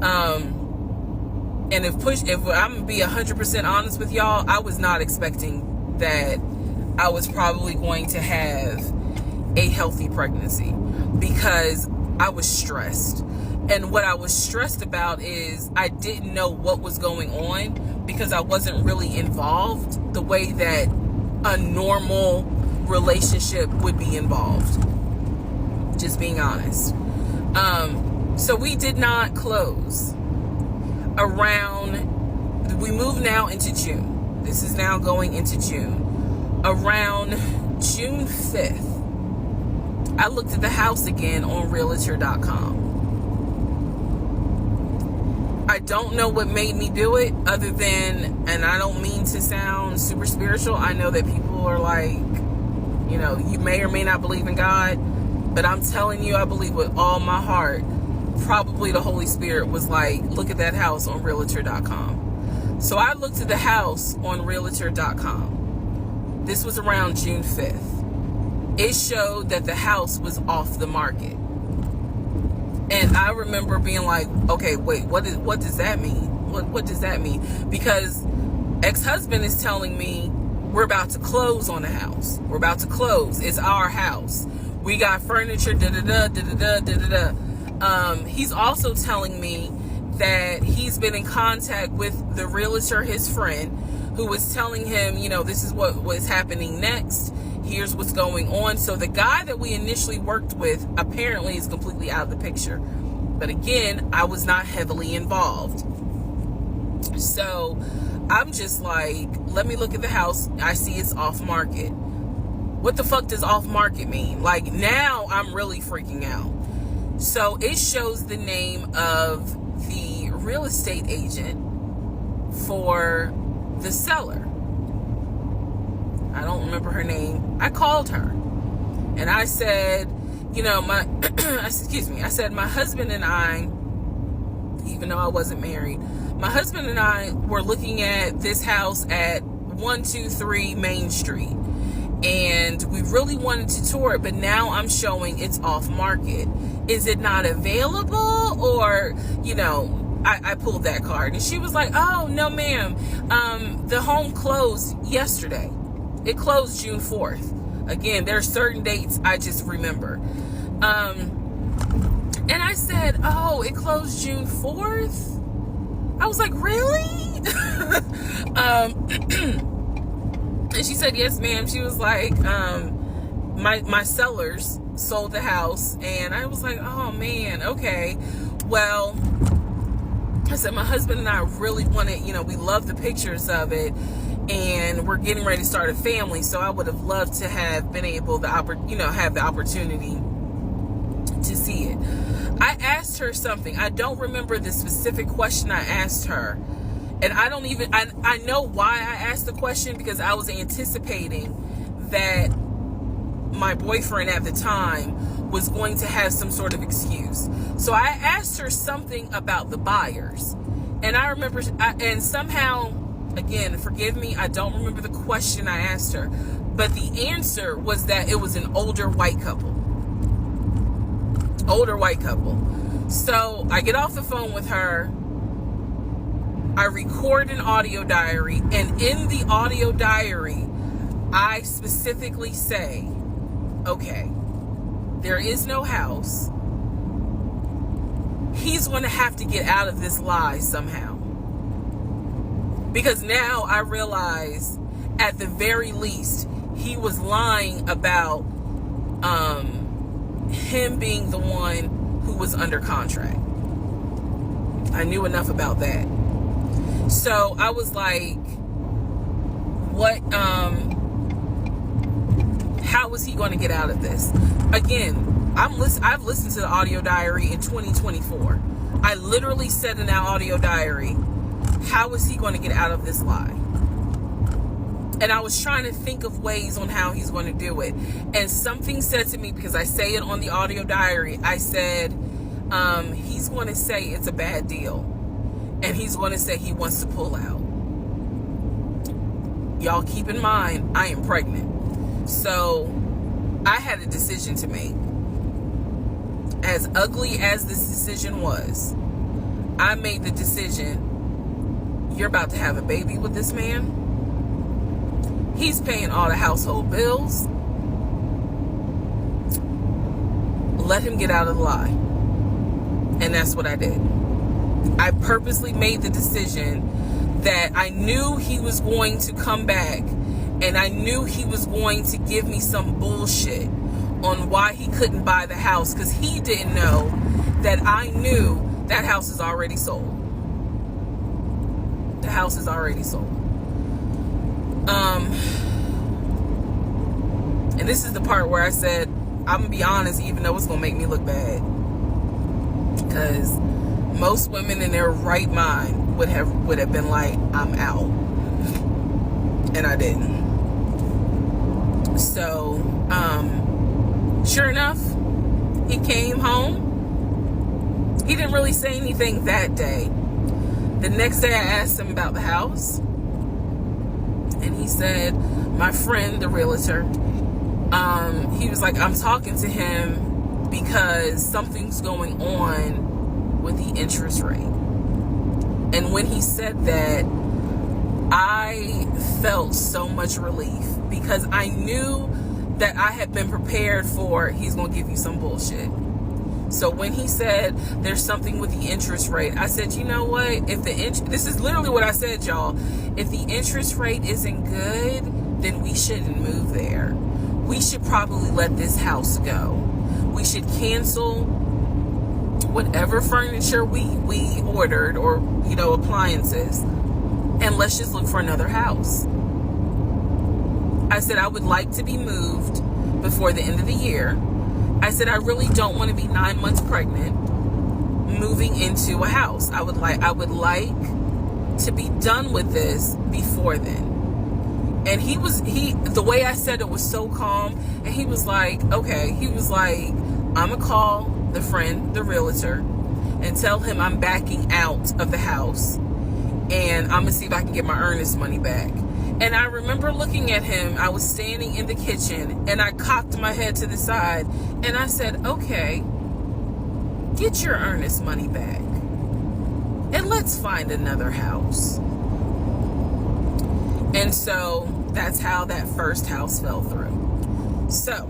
A: And if I'm gonna be 100% honest with y'all, I was not expecting that I was probably going to have a healthy pregnancy because I was stressed. And what I was stressed about is I didn't know what was going on because I wasn't really involved the way that a normal relationship would be involved. Just being honest. So we did not close. We move now into June. This is now going into June. Around June 5th, I looked at the house again on Realtor.com. I don't know what made me do it other than, and I don't mean to sound super spiritual. I know that people are like, you know, you may or may not believe in God, but I'm telling you, I believe with all my heart. Probably the Holy Spirit was like, look at that house on Realtor.com. So I looked at the house on Realtor.com. This was around June 5th. It showed that the house was off the market. And I remember being like, okay, wait, what does that mean? What does that mean? Because ex-husband is telling me we're about to close on the house. We're about to close. It's our house. We got furniture, da-da-da, da-da-da, da-da-da. He's also telling me that he's been in contact with the realtor, his friend, who was telling him, you know, this is what was happening next. Here's what's going on. So the guy that we initially worked with apparently is completely out of the picture. But again, I was not heavily involved. So I'm just like, let me look at the house. I see it's off market. What the fuck does off market mean? Like, now I'm really freaking out. So it shows the name of the real estate agent for the seller. I don't remember her name. I called her and I said, you know, I said, my husband and I, even though I wasn't married, my husband and I were looking at this house at 123 Main Street. And we really wanted to tour it, but now I'm showing it's off market. Is it not available? Or, you know, I pulled that card and she was like, oh, no, ma'am. The home closed yesterday. It closed June 4th. Again, there are certain dates I just remember. And I said, oh, it closed June 4th? I was like, really? And she said, yes, ma'am. She was like, my sellers sold the house. And I was like, oh, man, okay. Well, I said, my husband and I really wanted, you know, we love the pictures of it. And we're getting ready to start a family. So I would have loved to have been able to, have the opportunity to see it. I asked her something. I don't remember the specific question I asked her. And I know why I asked the question, because I was anticipating that my boyfriend at the time was going to have some sort of excuse. So I asked her something about the buyers. And I remember, and somehow, again, forgive me, I don't remember the question I asked her. But the answer was that it was an older white couple. older white couple. So I get off the phone with her. I record an audio diary, and in the audio diary, I specifically say, okay, there is no house. He's going to have to get out of this lie somehow. Because now I realize, at the very least, he was lying about him being the one who was under contract. I knew enough about that. So I was like, what, how was he going to get out of this? Again, I've listened to the audio diary in 2024. I literally said in that audio diary, how is he going to get out of this lie? And I was trying to think of ways on how he's going to do it. And something said to me, because I say it on the audio diary, I said, he's going to say it's a bad deal. And he's going to say he wants to pull out. Y'all keep in mind, I am pregnant. So I had a decision to make. As ugly as this decision was, I made the decision, you're about to have a baby with this man. He's paying all the household bills. Let him get out of the lie. And that's what I did. I purposely made the decision that I knew he was going to come back, and I knew he was going to give me some bullshit on why he couldn't buy the house, because he didn't know that I knew that house is already sold. The house is already sold. And this is the part where I said, I'm gonna be honest, even though it's gonna make me look bad, because most women in their right mind would have been like, I'm out. And I didn't. So, sure enough, he came home. He didn't really say anything that day. The next day I asked him about the house. And he said, my friend, the realtor, he was like, I'm talking to him because something's going on with the interest rate. And when he said that, I felt so much relief, because I knew that I had been prepared for, he's going to give you some bullshit. So when he said there's something with the interest rate, I said, you know what? If this is literally what I said, y'all. If the interest rate isn't good, then we shouldn't move there. We should probably let this house go. We should cancel whatever furniture we ordered, or, appliances, and let's just look for another house. I said, I would like to be moved before the end of the year. I said, I really don't want to be 9 months pregnant moving into a house. I would like to be done with this before then. And the way I said it was so calm, and he was like, okay. He was like, I'm gonna call the friend, the realtor, and tell him I'm backing out of the house, and I'm gonna see if I can get my earnest money back. And I remember looking at him. I was standing in the kitchen, and I cocked my head to the side, and I said, okay, get your earnest money back, and let's find another house. And so that's how that first house fell through. So,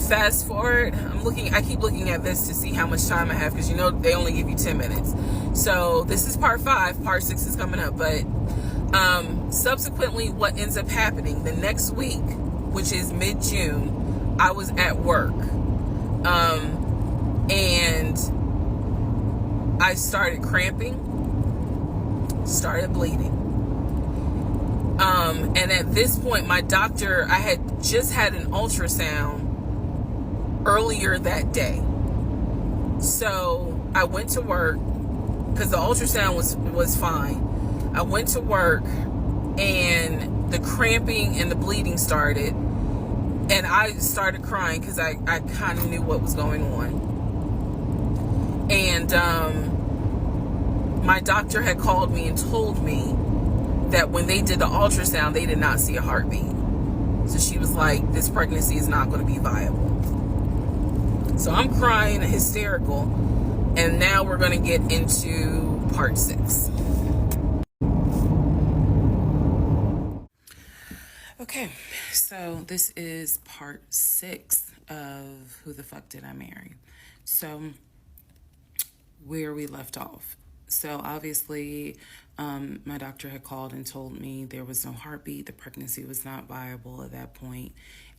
A: fast forward, I keep looking at this to see how much time I have, because they only give you 10 minutes. So this is part 5, part 6 is coming up, but subsequently, what ends up happening the next week, which is mid-June, I was at work, and I started cramping, started bleeding, and at this point, my doctor, I had just had an ultrasound earlier that day, so I went to work, because the ultrasound was fine. I went to work, and the cramping and the bleeding started, and I started crying because I kind of knew what was going on. And my doctor had called me and told me that when they did the ultrasound, they did not see a heartbeat. So she was like, this pregnancy is not going to be viable. So I'm crying hysterical. And now we're going to get into part 6. Okay, so this is part 6 of Who the Fuck Did I Marry? So, where we left off. So, obviously, my doctor had called and told me there was no heartbeat, the pregnancy was not viable at that point,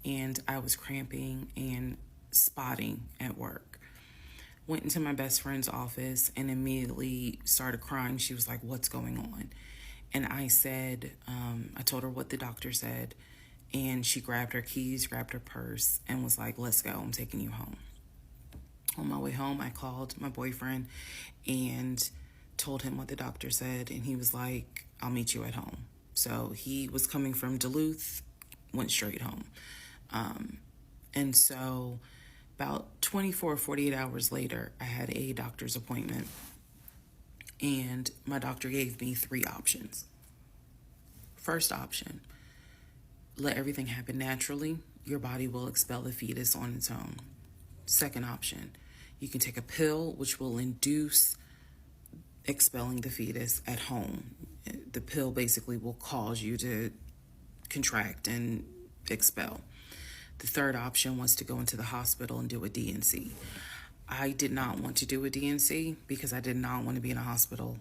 A: and I was cramping and spotting at work. Went into my best friend's office and immediately started crying. She was like, "What's going on?" And I said, I told her what the doctor said, and she grabbed her keys, grabbed her purse, and was like, "Let's go, I'm taking you home." On my way home, I called my boyfriend and told him what the doctor said, and he was like, "I'll meet you at home." So he was coming from Duluth, went straight home. And so about 24, 48 hours later, I had a doctor's appointment, and my doctor gave me 3 options. First option, let everything happen naturally. Your body will expel the fetus on its own. Second option, you can take a pill which will induce expelling the fetus at home. The pill basically will cause you to contract and expel. The third option was to go into the hospital and do a D&C. I did not want to do a D&C because I did not want to be in a hospital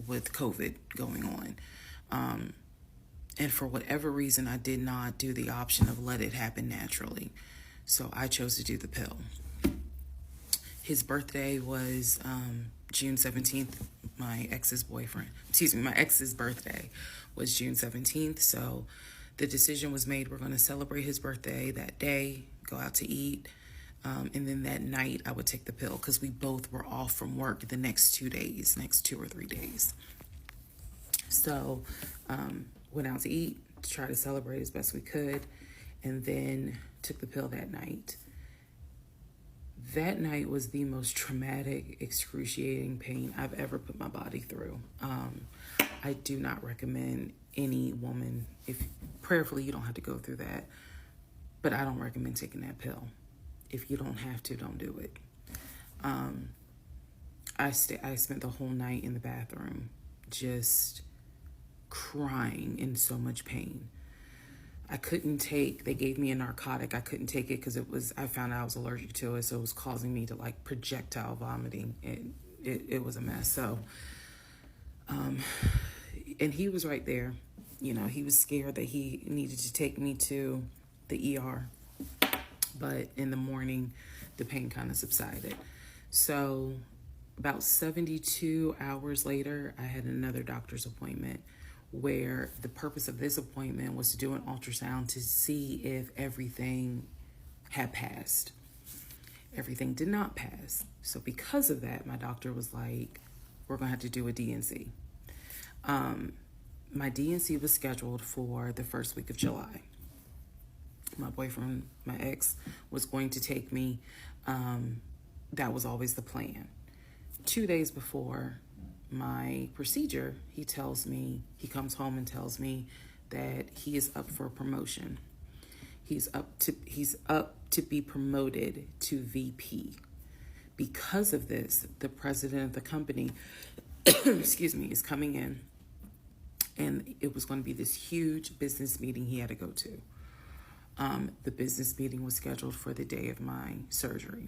A: with COVID going on. And for whatever reason, I did not do the option of let it happen naturally. So I chose to do the pill. His birthday was June 17th. My ex's birthday was June 17th. So the decision was made, we're going to celebrate his birthday that day, go out to eat. And then that night I would take the pill because we both were off from work the next 2 or 3 days. So went out to eat to try to celebrate as best we could, and then took the pill that night. That night was the most traumatic, excruciating pain I've ever put my body through. I do not recommend any woman, if prayerfully you don't have to go through that, but I don't recommend taking that pill. If you don't have to, don't do it. I spent the whole night in the bathroom just crying in so much pain. They gave me a narcotic. I couldn't take it because I found out I was allergic to it, so it was causing me to like projectile vomiting. It was a mess. So, and he was right there. You know, he was scared that he needed to take me to the ER. But in the morning, the pain kind of subsided. So about 72 hours later, I had another doctor's appointment where the purpose of this appointment was to do an ultrasound to see if everything had passed. Everything did not pass. So because of that, my doctor was like, we're going to have to do a D&C. My D&C was scheduled for the first week of July. My boyfriend, my ex, was going to take me. That was always the plan. 2 days before my procedure, he comes home and tells me that he is up for a promotion. He's up to be promoted to VP. Because of this, the president of the company, is coming in, and it was going to be this huge business meeting he had to go to. The business meeting was scheduled for the day of my surgery.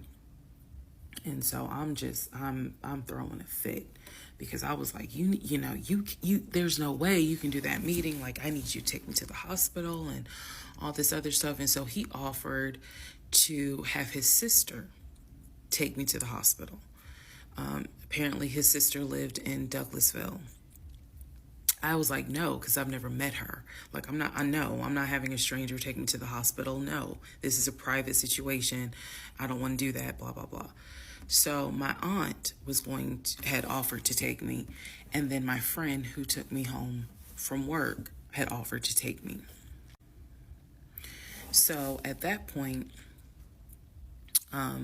A: And so I'm throwing a fit because I was like, you there's no way you can do that meeting. Like, I need you to take me to the hospital and all this other stuff. And so he offered to have his sister take me to the hospital. Apparently his sister lived in Douglasville. I was like, no, because I've never met her. Like, I'm not having a stranger take me to the hospital. No, this is a private situation. I don't want to do that, blah, blah, blah. So my aunt had offered to take me. And then my friend who took me home from work had offered to take me. So at that point,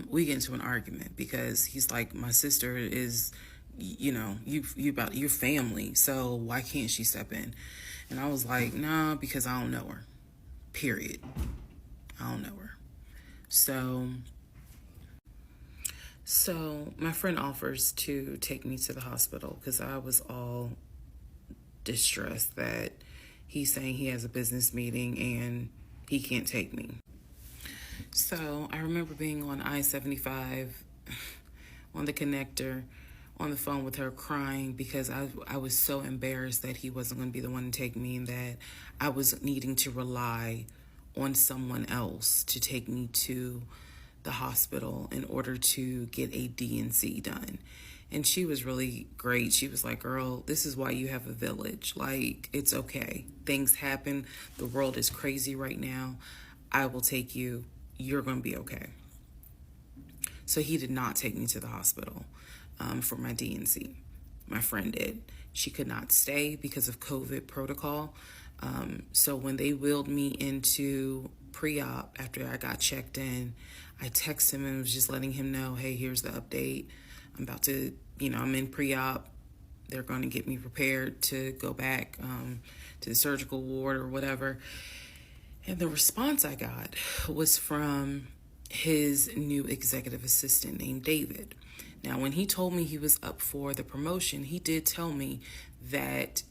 A: we get into an argument because he's like, my sister is, you about your family, so why can't she step in? And I was like, nah, because I don't know her. Period. I don't know her. So So my friend offers to take me to the hospital because I was all distressed that he's saying he has a business meeting and he can't take me. So I remember being on I-75 on the connector on the phone with her crying because I was so embarrassed that he wasn't going to be the one to take me and that I was needing to rely on someone else to take me to the hospital in order to get a D&C done. And she was really great. She was like, girl, this is why you have a village. Like, it's okay. Things happen. The world is crazy right now. I will take you. You're going to be okay. So he did not take me to the hospital for my D&C. My friend did. She could not stay because of COVID protocol. So when they wheeled me into pre-op after I got checked in, I texted him and was just letting him know, hey, here's the update. I'm about to, I'm in pre-op. They're going to get me prepared to go back to the surgical ward or whatever. And the response I got was from his new executive assistant named David. Now, when he told me he was up for the promotion, he did tell me that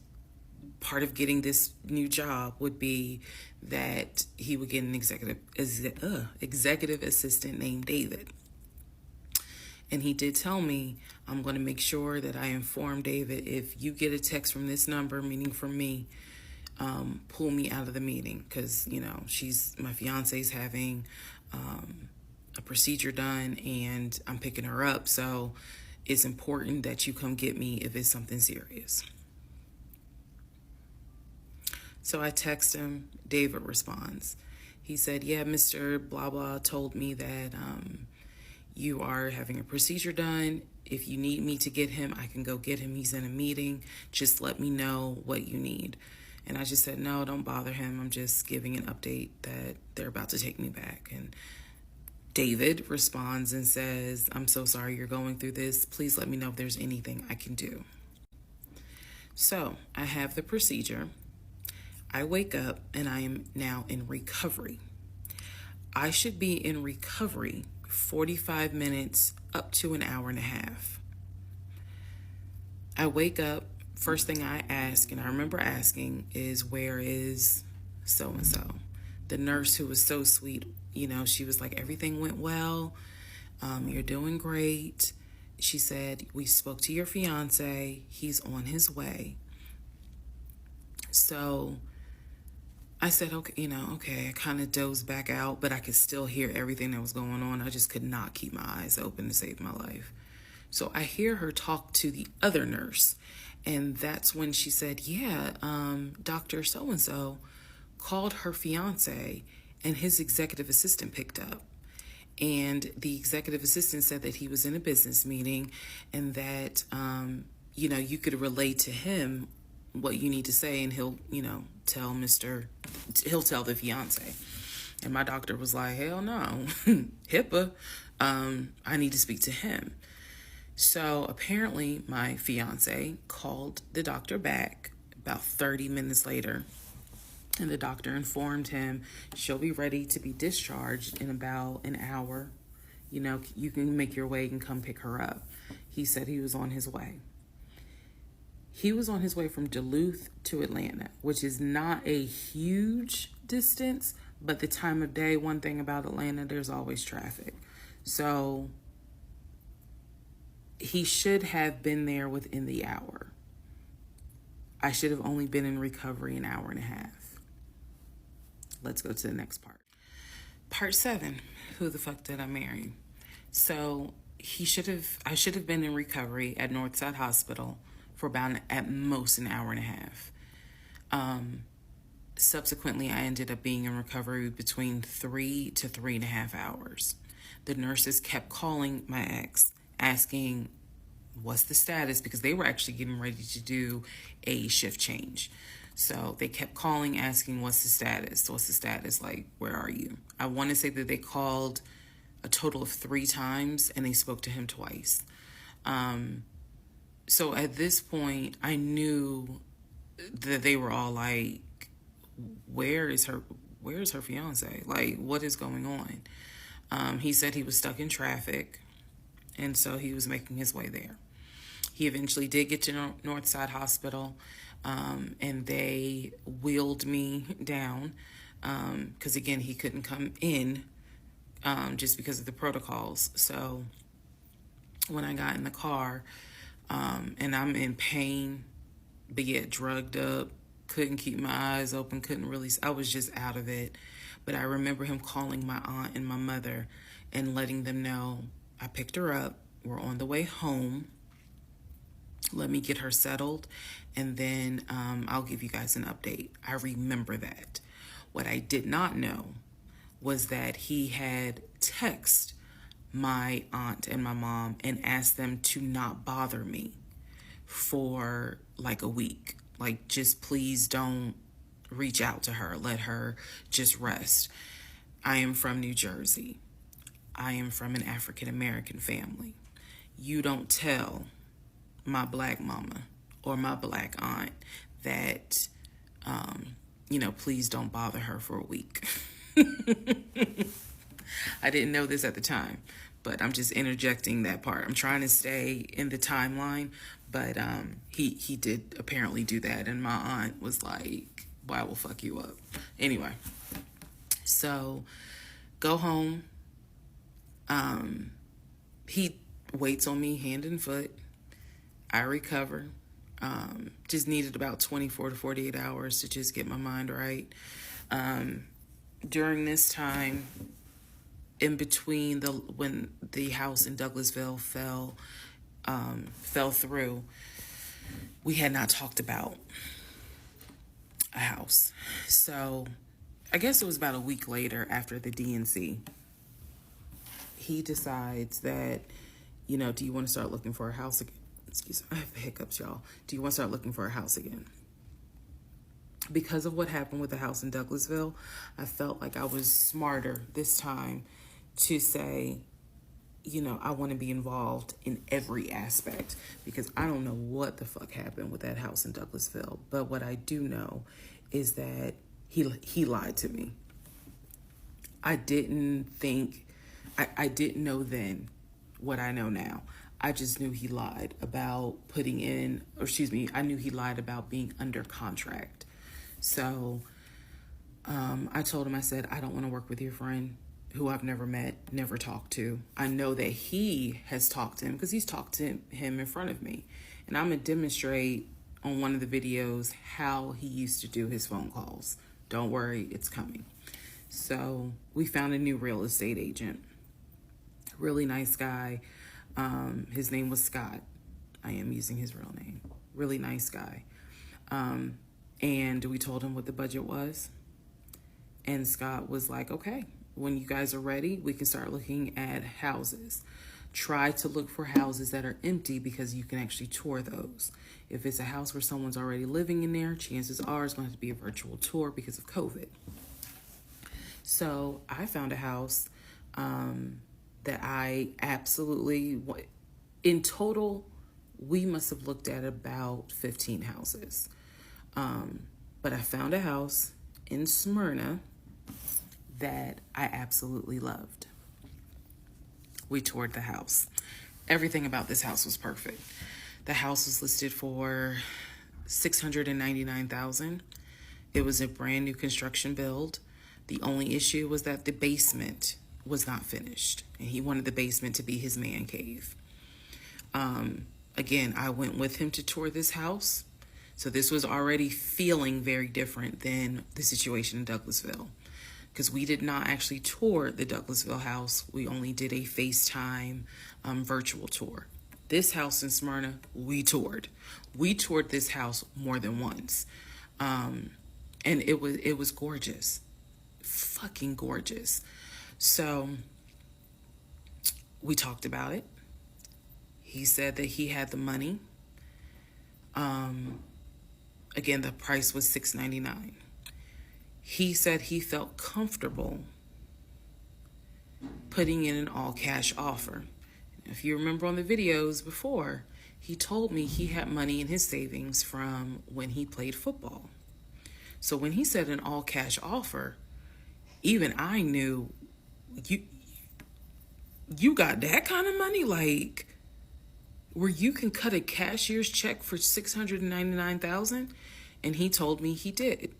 A: part of getting this new job would be that he would get an executive assistant named David. And he did tell me, I'm going to make sure that I inform David, if you get a text from this number, meaning from me, pull me out of the meeting because, my fiance's having a procedure done and I'm picking her up. So it's important that you come get me if it's something serious. So I text him. David responds. He said, yeah, Mr. Blah Blah told me that you are having a procedure done. If you need me to get him, I can go get him. He's in a meeting. Just let me know what you need. And I just said, no, don't bother him. I'm just giving an update that they're about to take me back. And David responds and says, I'm so sorry you're going through this. Please let me know if there's anything I can do. So I have the procedure. I wake up and I am now in recovery. I should be in recovery 45 minutes up to an hour and a half. I wake up, first thing I ask, and I remember asking, is where is so-and-so? The nurse, who was so sweet, she was like, everything went well. You're doing great. She said, we spoke to your fiance. He's on his way. So I said, okay, okay. I kind of dozed back out, but I could still hear everything that was going on. I just could not keep my eyes open to save my life. So I hear her talk to the other nurse. And that's when she said, yeah, Dr. So-and-so called her fiance and his executive assistant picked up. And the executive assistant said that he was in a business meeting and that, you could relate to him what you need to say and he'll tell the fiance. And my doctor was like, hell no, HIPAA, I need to speak to him. So apparently my fiance called the doctor back about 30 minutes later, and the doctor informed him she'll be ready to be discharged in about an hour. You can make your way and come pick her up. He said he was on his way. He was on his way from Duluth to Atlanta, which is not a huge distance, but the time of day, one thing about Atlanta, there's always traffic. So he should have been there within the hour. I should have only been in recovery an hour and a half. Let's go to the next part. Part 7, who the fuck did I marry? So I should have been in recovery at Northside Hospital for about at most an hour and a half. Subsequently, I ended up being in recovery between 3 to 3.5 hours. The nurses kept calling my ex, asking what's the status, because they were actually getting ready to do a shift change. So they kept calling, asking what's the status, like, where are you? I want to say that they called a total of 3 times and they spoke to him twice. So at this point, I knew that they were all like, where's her fiance? Like, what is going on? He said he was stuck in traffic and so he was making his way there. He eventually did get to Northside Hospital, and they wheeled me down because, again, he couldn't come in just because of the protocols. So when I got in the car, and I'm in pain, but yet drugged up, couldn't keep my eyes open, I was just out of it. But I remember him calling my aunt and my mother and letting them know, I picked her up, we're on the way home, let me get her settled, and then I'll give you guys an update. I remember that. What I did not know was that he had texted my aunt and my mom and asked them to not bother me for like a week. Like, just please don't reach out to her. Let her just rest. I am from New Jersey. I am from an African American family. You don't tell my black mama or my black aunt that, please don't bother her for a week. I didn't know this at the time, but I'm just interjecting that part. I'm trying to stay in the timeline, but he did apparently do that, and my aunt was like, "Boy, I will fuck you up." Anyway, so go home. He waits on me hand and foot. I recover. Just needed about 24 to 48 hours to just get my mind right. During this time, in between when the house in Douglasville fell through, we had not talked about a house. So I guess it was about a week later, after the DNC, he decides that, do you want to start looking for a house again? Excuse me, I have hiccups, y'all. Do you want to start looking for a house again? Because of what happened with the house in Douglasville, I felt like I was smarter this time to say, I want to be involved in every aspect, because I don't know what the fuck happened with that house in Douglasville. But what I do know is that he lied to me. I didn't know then what I know now. I just knew he lied about I knew he lied about being under contract. So I told him, I said, I don't want to work with your friend who I've never met, never talked to. I know that he has talked to him because he's talked to him in front of me. And I'm going to demonstrate on one of the videos how he used to do his phone calls. Don't worry, it's coming. So we found a new real estate agent. Really nice guy. His name was Scott. I am using his real name. Really nice guy. And we told him what the budget was. And Scott was like, okay, when you guys are ready, we can start looking at houses. Try to look for houses that are empty, because you can actually tour those. If it's a house where someone's already living in there, chances are it's going to have to be a virtual tour because of COVID. So I found a house that I absolutely, in total, we must have looked at about 15 houses. But I found a house in Smyrna that I absolutely loved. We toured the house. Everything about this house was perfect. The house was listed for $699,000. It was a brand new construction build. The only issue was that the basement was not finished, and he wanted the basement to be his man cave. Again, I went with him to tour this house. So this was already feeling very different than the situation in Douglasville, because we did not actually tour the Douglasville house. We only did a FaceTime virtual tour. This house in Smyrna, we toured. We toured this house more than once. And it was gorgeous. Fucking gorgeous. So we talked about it. He said that he had the money. Again, the price was $699. He said he felt comfortable putting in an all-cash offer. If you remember on the videos before, he told me he had money in his savings from when he played football. So when he said an all-cash offer, even I knew you got that kind of money? Like, where you can cut a cashier's check for $699,000? And he told me he did.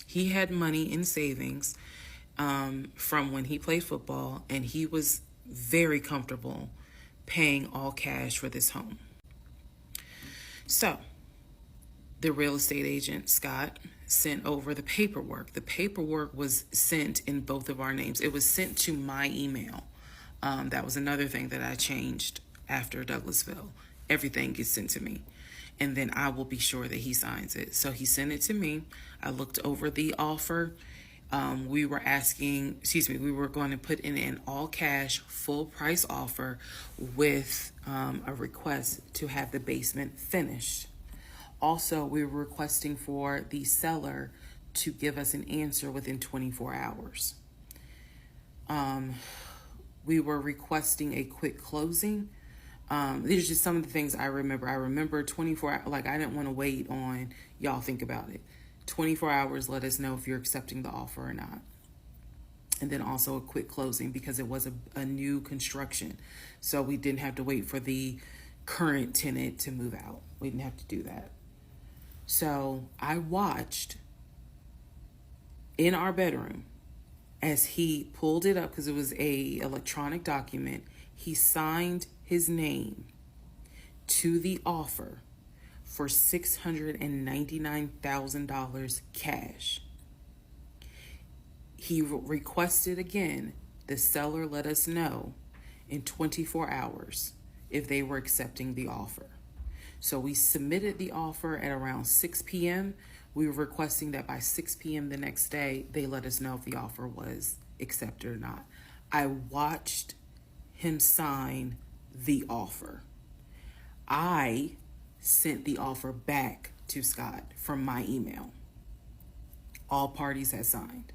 A: He had money in savings from when he played football, and he was very comfortable paying all cash for this home. So the real estate agent, Scott, sent over the paperwork. The paperwork was sent in both of our names. It was sent to my email. That was another thing that I changed after Douglasville. Everything gets sent to me, and then I will be sure that he signs it. So he sent it to me. I looked over the offer. We were going to put in an all cash, full price offer with a request to have the basement finished. Also, we were requesting for the seller to give us an answer within 24 hours. We were requesting a quick closing. These are just some of the things I remember. I remember 24 hours, like I didn't want to wait on, y'all think about it. 24 hours, let us know if you're accepting the offer or not. And then also a quick closing because it was a new construction. So we didn't have to wait for the current tenant to move out. We didn't have to do that. So I watched in our bedroom as he pulled it up, because it was a electronic document. He signed his name to the offer for $699,000 cash. He requested again, the seller let us know in 24 hours if they were accepting the offer. So we submitted the offer at around 6 p.m. We were requesting that by 6 p.m. the next day, they let us know if the offer was accepted or not. I watched him sign the offer. I sent the offer back to Scott from my email. All parties had signed.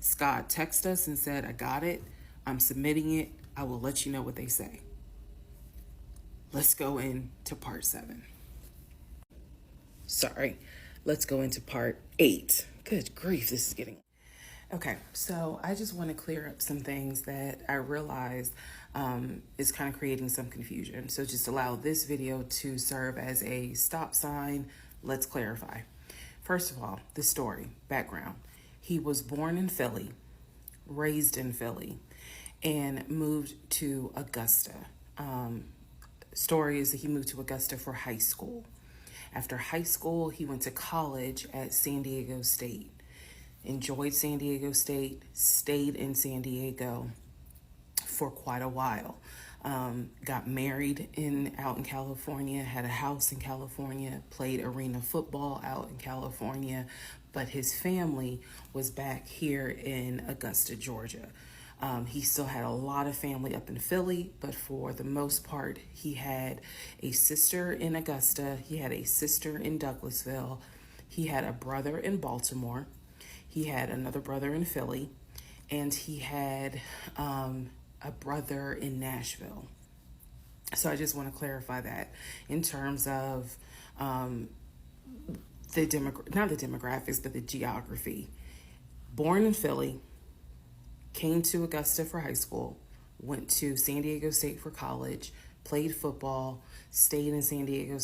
A: Scott texted us and said, I got it. I'm submitting it. I will let you know what they say. Let's go into part 7. Sorry. Let's go into part 8. Good grief, this is getting... Okay, so I just want to clear up some things that I realized is kind of creating some confusion. So just allow this video to serve as a stop sign. Let's clarify. First of all, the story, background. He was born in Philly, raised in Philly, and moved to Augusta. Story is that he moved to Augusta for high school. After high school, he went to college at San Diego State. Enjoyed San Diego State, stayed in San Diego for quite a while. Got married out in California, had a house in California, played arena football out in California, but his family was back here in Augusta, Georgia. He still had a lot of family up in Philly, but for the most part, he had a sister in Augusta. He had a sister in Douglasville. He had a brother in Baltimore. He had another brother in Philly, and he had a brother in Nashville. So I just want to clarify that in terms of not the demographics, but the geography. Born in Philly, came to Augusta for high school, went to San Diego State for college, played football, stayed at San Diego,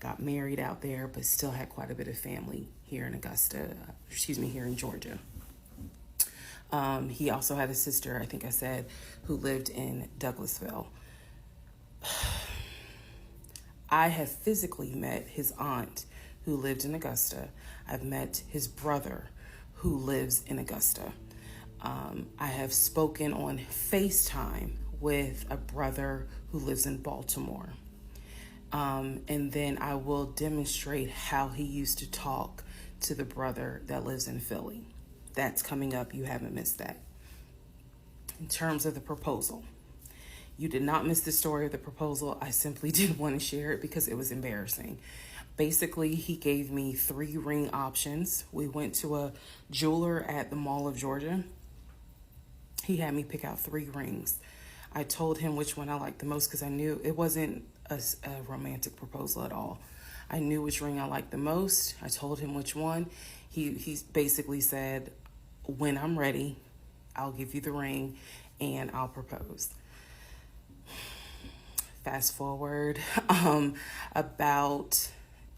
A: got married out there, but still had quite a bit of family here in here in Georgia. He also had a sister, I think I said, who lived in Douglasville. I have physically met his aunt who lived in Augusta. I've met his brother who lives in Augusta. I have spoken on FaceTime with a brother who lives in Baltimore. And then I will demonstrate how he used to talk to the brother that lives in Philly. That's coming up. You haven't missed that. In terms of the proposal, you did not miss the story of the proposal. I simply didn't want to share it because it was embarrassing. Basically, he gave me 3 ring options. We went to a jeweler at the Mall of Georgia. He had me pick out 3 rings. I told him which one I liked the most because I knew it wasn't a romantic proposal at all. I knew which ring I liked the most. I told him which one. He basically said, when I'm ready, I'll give you the ring and I'll propose. Fast forward about,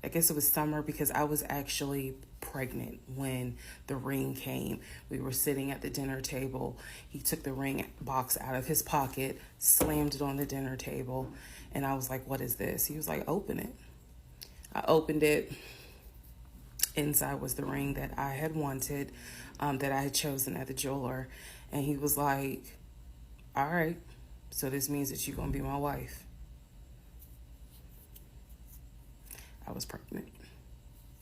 A: I guess it was summer, because I was actually pregnant when the ring came. We were sitting at the dinner table. He took the ring box out of his pocket, slammed it on the dinner table, and I was like, what is this? He was like, open it. I opened it. Inside was the ring that I had wanted, that I had chosen at the jeweler. And he was like, all right, so this means that you're going to be my wife. I was pregnant.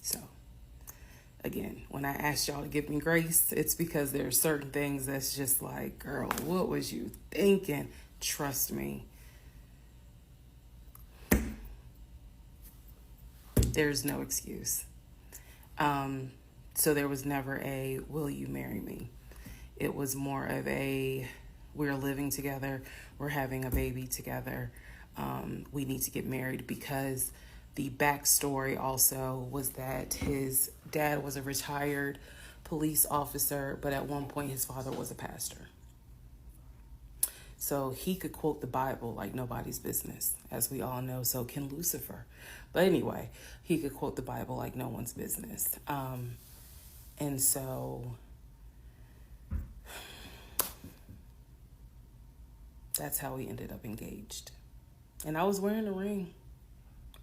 A: So, again, when I asked y'all to give me grace, it's because there are certain things that's just like, girl, what was you thinking? Trust me. There's no excuse. So there was never a, will you marry me? It was more of a, we're living together, we're having a baby together, we need to get married, because the backstory also was that his dad was a retired police officer, but at one point his father was a pastor. So he could quote the Bible like nobody's business, as we all know. So can Lucifer. But anyway, he could quote the Bible like no one's business. And so that's how we ended up engaged. And I was wearing a ring.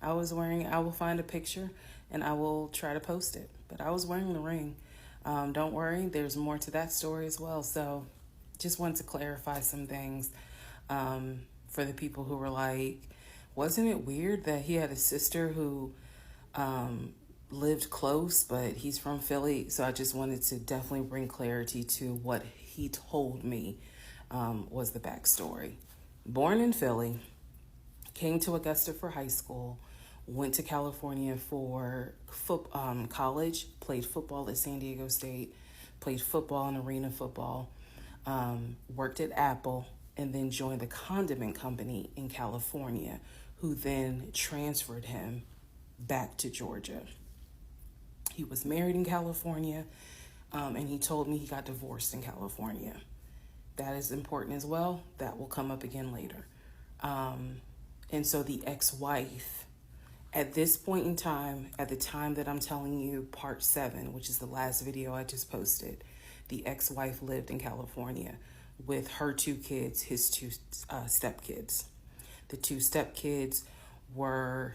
A: I will find a picture and I will try to post it. But I was wearing the ring. Don't worry, there's more to that story as well. So just wanted to clarify some things for the people who were like, wasn't it weird that he had a sister who lived close, but he's from Philly? So I just wanted to definitely bring clarity to what he told me was the backstory. Born in Philly, came to Augusta for high school, went to California for college, played football at San Diego State, played football and arena football, worked at Apple, and then joined the condiment company in California, who then transferred him back to Georgia. He was married in California, and he told me he got divorced in California. That is important as well. That will come up again later. And so the ex-wife, at this point in time, at the time that I'm telling you, part 7, which is the last video I just posted, the ex-wife lived in California with her 2 kids, his 2 stepkids. The 2 stepkids were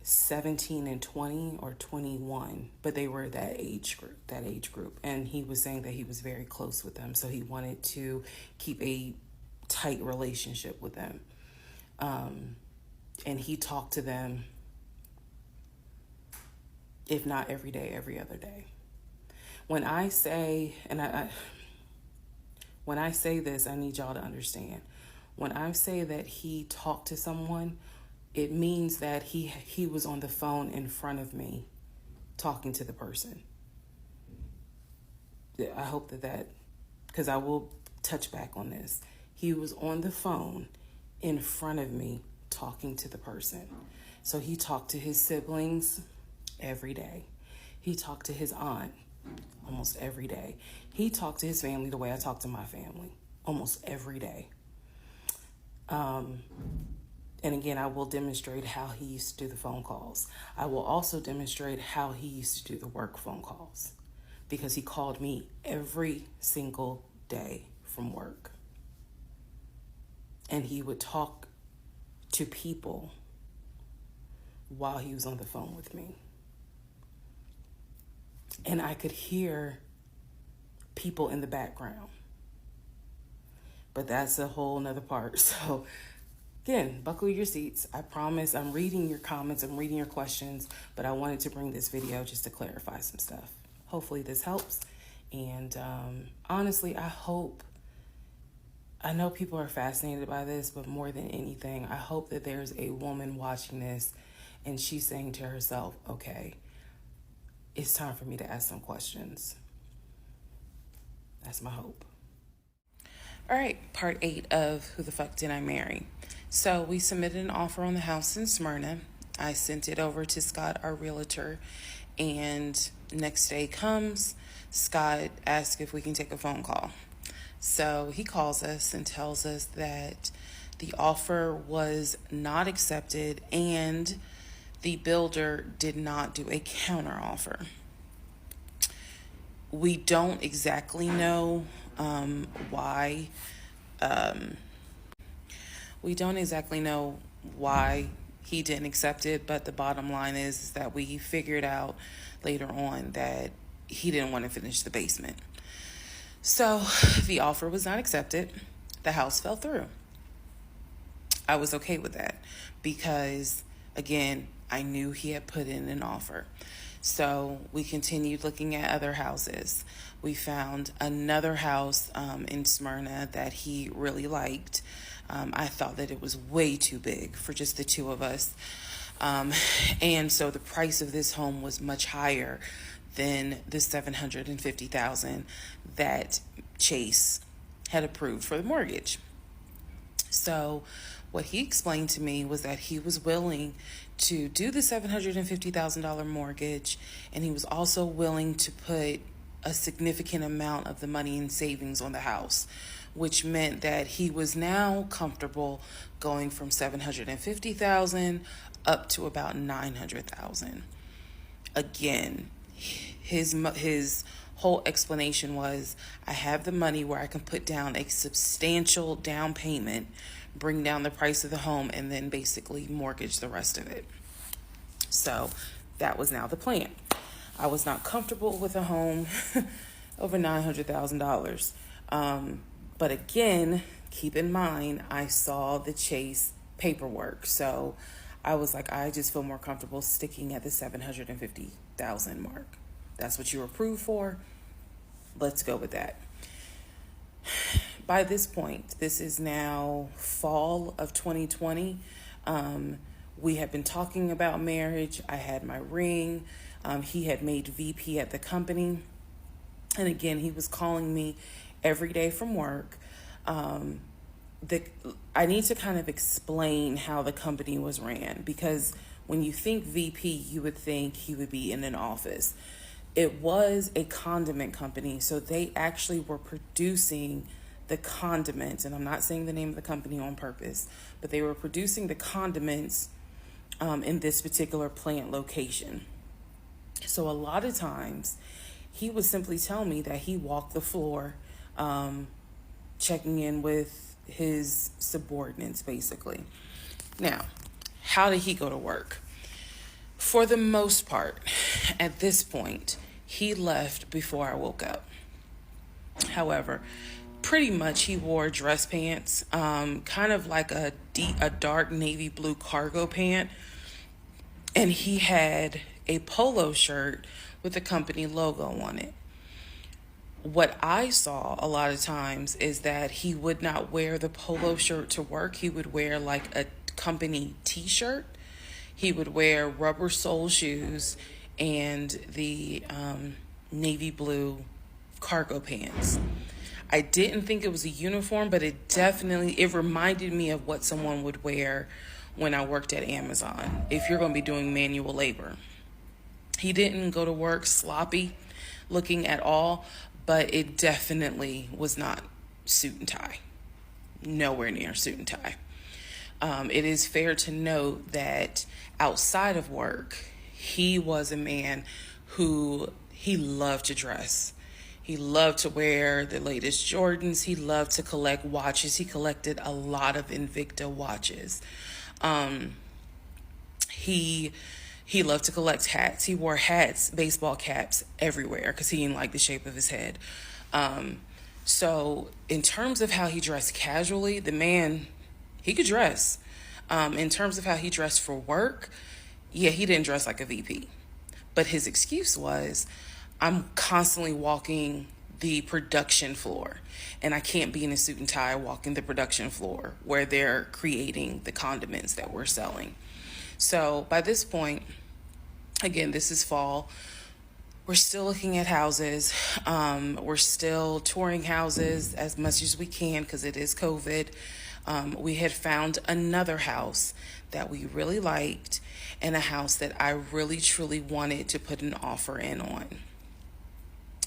A: 17 and 20 or 21, but they were that age group. And he was saying that he was very close with them, so he wanted to keep a tight relationship with them. And he talked to them, if not every day, every other day. When I say, when I say this, I need y'all to understand. When I say that he talked to someone, it means that he was on the phone in front of me talking to the person. I hope that, because I will touch back on this. He was on the phone in front of me talking to the person. So he talked to his siblings every day. He talked to his aunt almost every day. He talked to his family the way I talk to my family almost every day. And again, I will demonstrate how he used to do the phone calls. I will also demonstrate how he used to do the work phone calls, because he called me every single day from work. And he would talk to people while he was on the phone with me. And I could hear people in the background. But that's a whole nother part. So again, buckle your seats. I promise I'm reading your comments, I'm reading your questions, but I wanted to bring this video just to clarify some stuff. Hopefully this helps. And honestly, I know people are fascinated by this, but more than anything, I hope that there's a woman watching this and she's saying to herself, okay, it's time for me to ask some questions. That's my hope. All right, part 8 of Who the Fuck Did I Marry? So we submitted an offer on the house in Smyrna. I sent it over to Scott, our realtor, and next day comes, Scott asked if we can take a phone call. So he calls us and tells us that the offer was not accepted and the builder did not do a counter offer. We don't exactly know why. We don't exactly know why he didn't accept it, but the bottom line is that we figured out later on that he didn't want to finish the basement. So the offer was not accepted. The house fell through. I was okay with that because, again, I knew he had put in an offer. So we continued looking at other houses. We found another house in Smyrna that he really liked. I thought that it was way too big for just the two of us. And so the price of this home was much higher than the $750,000 that Chase had approved for the mortgage. So what he explained to me was that he was willing to do the $750,000 mortgage, and he was also willing to put a significant amount of the money in savings on the house, which meant that he was now comfortable going from $750,000 up to about $900,000. Again, his whole explanation was, I have the money where I can put down a substantial down payment, bring down the price of the home, and then basically mortgage the rest of it. So that was now the plan. I was not comfortable with a home over $900,000. But again, keep in mind, I saw the Chase paperwork. So I was like, I just feel more comfortable sticking at the $750,000 mark. That's what you were approved for. Let's go with that. By this point, this is now fall of 2020. We had been talking about marriage. I had my ring. He had made VP at the company. And again, he was calling me every day from work. I need to kind of explain how the company was ran, because when you think VP, you would think he would be in an office. It was a condiment company, so they actually were producing the condiments, and I'm not saying the name of the company on purpose, but they were producing the condiments in this particular plant location. So a lot of times he would simply tell me that he walked the floor, checking in with his subordinates, basically. Now, how did he go to work? For the most part, at this point, he left before I woke up. However, pretty much he wore dress pants, kind of like a dark navy blue cargo pant, and he had a polo shirt with the company logo on it. What I saw a lot of times is that he would not wear the polo shirt to work. He would wear like a company t-shirt. He would wear rubber sole shoes and the navy blue cargo pants. I didn't think it was a uniform, but it reminded me of what someone would wear when I worked at Amazon, if you're going to be doing manual labor. He didn't go to work sloppy looking at all, but it definitely was not suit and tie. Nowhere near suit and tie. It is fair to note that outside of work, he was a man who he loved to dress. He loved to wear the latest Jordans. He loved to collect watches. He collected a lot of Invicta watches. He loved to collect hats. He wore hats, baseball caps everywhere because he didn't like the shape of his head. So in terms of how he dressed casually, the man, he could dress. In terms of how he dressed for work, yeah, he didn't dress like a VP. But his excuse was, I'm constantly walking the production floor, and I can't be in a suit and tie walking the production floor where they're creating the condiments that we're selling. So by this point, again, this is fall. We're still looking at houses. We're still touring houses as much as we can because it is COVID. We had found another house that we really liked and a house that I really, truly wanted to put an offer in on.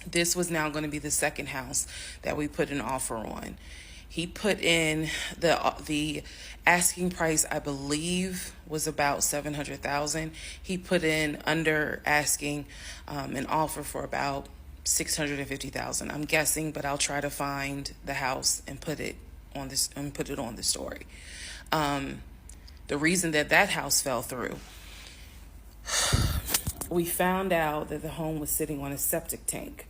A: This was now going to be the second house that we put an offer on. He put in the asking price, I believe, was about $700,000. He put in under asking an offer for about $650,000. I'm guessing, but I'll try to find the house and put it on the story. The reason that house fell through, we found out that the home was sitting on a septic tank.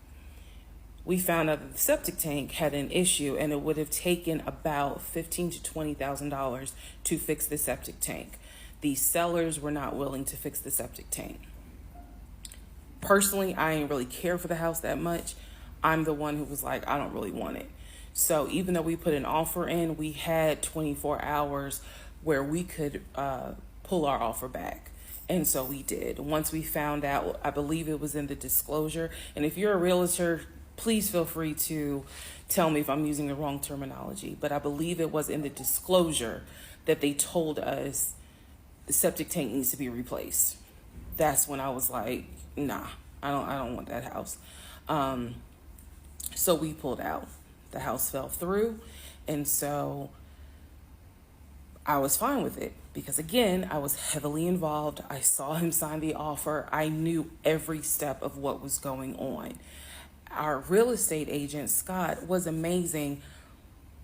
A: We found out that the septic tank had an issue, and it would have taken about $15,000 to $20,000 to fix the septic tank. The sellers were not willing to fix the septic tank. Personally, I didn't really care for the house that much. I'm the one who was like, I don't really want it. So even though we put an offer in, we had 24 hours where we could pull our offer back. And so we did. Once we found out, I believe it was in the disclosure. And if you're a realtor, please feel free to tell me if I'm using the wrong terminology. But I believe it was in the disclosure that they told us the septic tank needs to be replaced. That's when I was like, nah, I don't want that house. So we pulled out. The house fell through. And so I was fine with it because, again, I was heavily involved. I saw him sign the offer. I knew every step of what was going on. Our real estate agent, Scott, was amazing,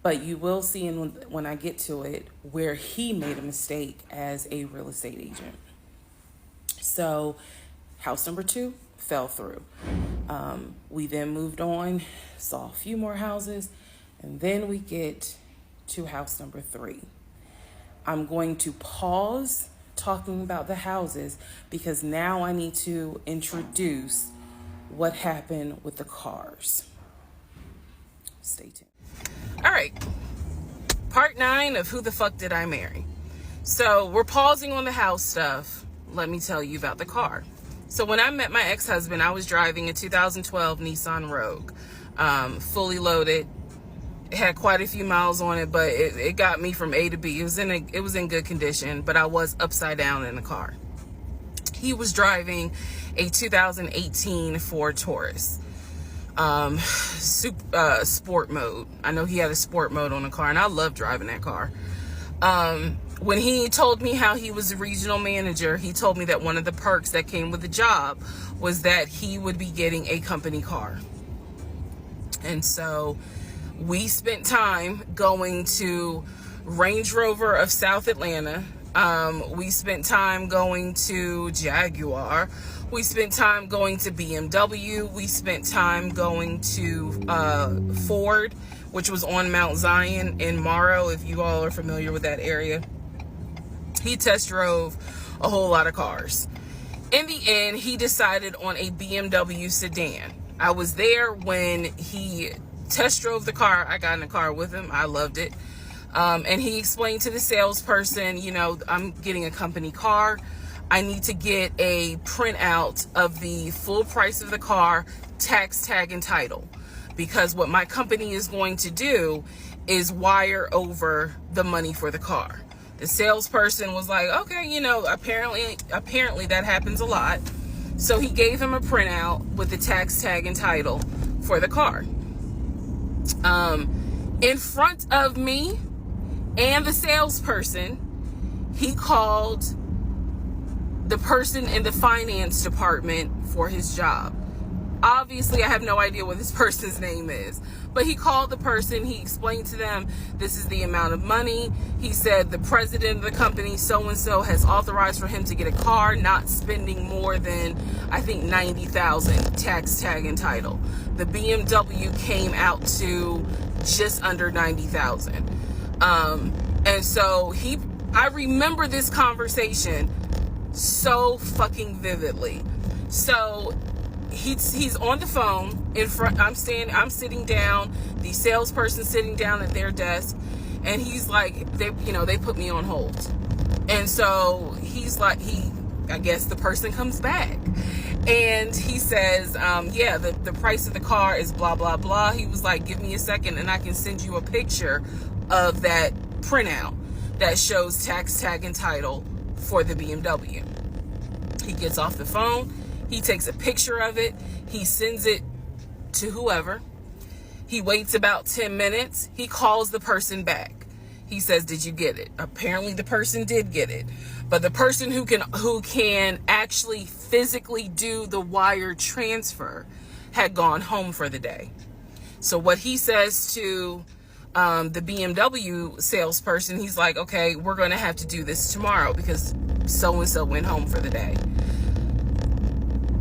A: but you will see when I get to it where he made a mistake as a real estate agent. So house number 2 fell through. We then moved on, saw a few more houses, and then we get to house number 3. I'm going to pause talking about the houses because now I need to introduce what happened with the cars. Stay tuned. All right. Part 9 of Who the Fuck Did I Marry? So we're pausing on the house stuff. Let me tell you about the car. So when I met my ex-husband, I was driving a 2012 Nissan Rogue, fully loaded. It had quite a few miles on it, but it got me from A to B. It was in good condition, but I was upside down in the car. He was driving a 2018 Ford Taurus, sport mode. I know he had a sport mode on the car, and I love driving that car. When he told me how he was a regional manager, he told me that one of the perks that came with the job was that he would be getting a company car. And so we spent time going to Range Rover of South Atlanta. We spent time going to Jaguar. We spent time going to BMW. We spent time going to Ford, which was on Mount Zion in Morrow, if you all are familiar with that area. He test drove a whole lot of cars. In the end, he decided on a BMW sedan. I was there when he test drove the car. I got in the car with him. I loved it. And he explained to the salesperson, I'm getting a company car. I need to get a printout of the full price of the car, tax, tag, and title. Because what my company is going to do is wire over the money for the car. The salesperson was like, okay, apparently that happens a lot. So he gave him a printout with the tax, tag, and title for the car. In front of me and the salesperson, he called the person in the finance department for his job. Obviously, I have no idea what this person's name is, but he called the person. He explained to them, this is the amount of money. He said the president of the company, so-and-so, has authorized for him to get a car, not spending more than, I think, $90,000 tax, tag, and title. The BMW came out to just under $90,000. And so I remember this conversation so fucking vividly. So he's on the phone in front. I'm sitting down, the salesperson sitting down at their desk, and he's like, they put me on hold. And so he's like, I guess the person comes back and he says, the price of the car is blah, blah, blah. He was like, give me a second and I can send you a picture of that printout that shows tax, tag, and title for the BMW. He gets off the phone. He takes a picture of it. He sends it to whoever. He waits about 10 minutes. He calls the person back. He says, did you get it? Apparently the person did get it. But the person who can actually physically do the wire transfer had gone home for the day. So what he says to the BMW salesperson, he's like, okay, we're going to have to do this tomorrow because so-and-so went home for the day.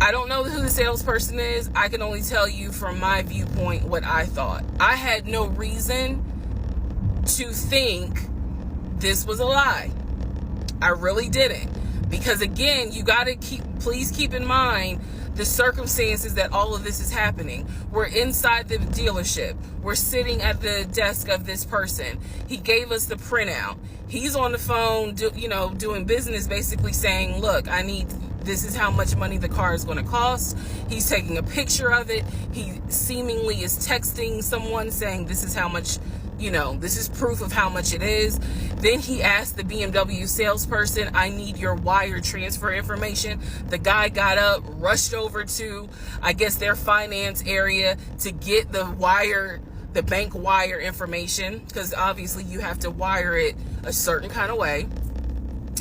A: I don't know who the salesperson is. I can only tell you from my viewpoint what I thought. I had no reason to think this was a lie. I really didn't. Because again, you got to please keep in mind the circumstances that all of this is happening. We're inside the dealership. We're sitting at the desk of this person. He gave us the printout. He's on the phone, doing business, basically saying, look, this is how much money the car is going to cost. He's taking a picture of it. He seemingly is texting someone saying this is how much, this is proof of how much it is. Then he asked the BMW salesperson, I need your wire transfer information. The guy got up, rushed over to, I guess, their finance area to get the bank wire information, because obviously you have to wire it a certain kind of way.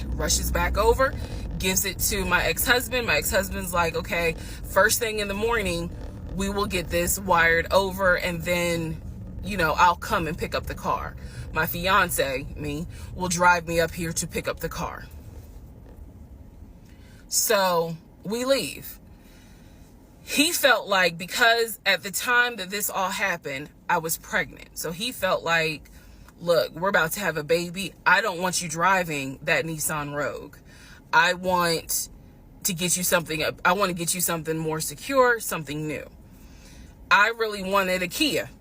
A: Rushes back over, gives it to my ex-husband. My ex-husband's like, okay, first thing in the morning, we will get this wired over, and then, I'll come and pick up the car. My fiance, me, will drive me up here to pick up the car. So we leave. He felt like, because at the time that this all happened, I was pregnant. So he felt like, look, we're about to have a baby. I don't want you driving that Nissan Rogue. I want to get you something more secure, something new. I really wanted a Kia.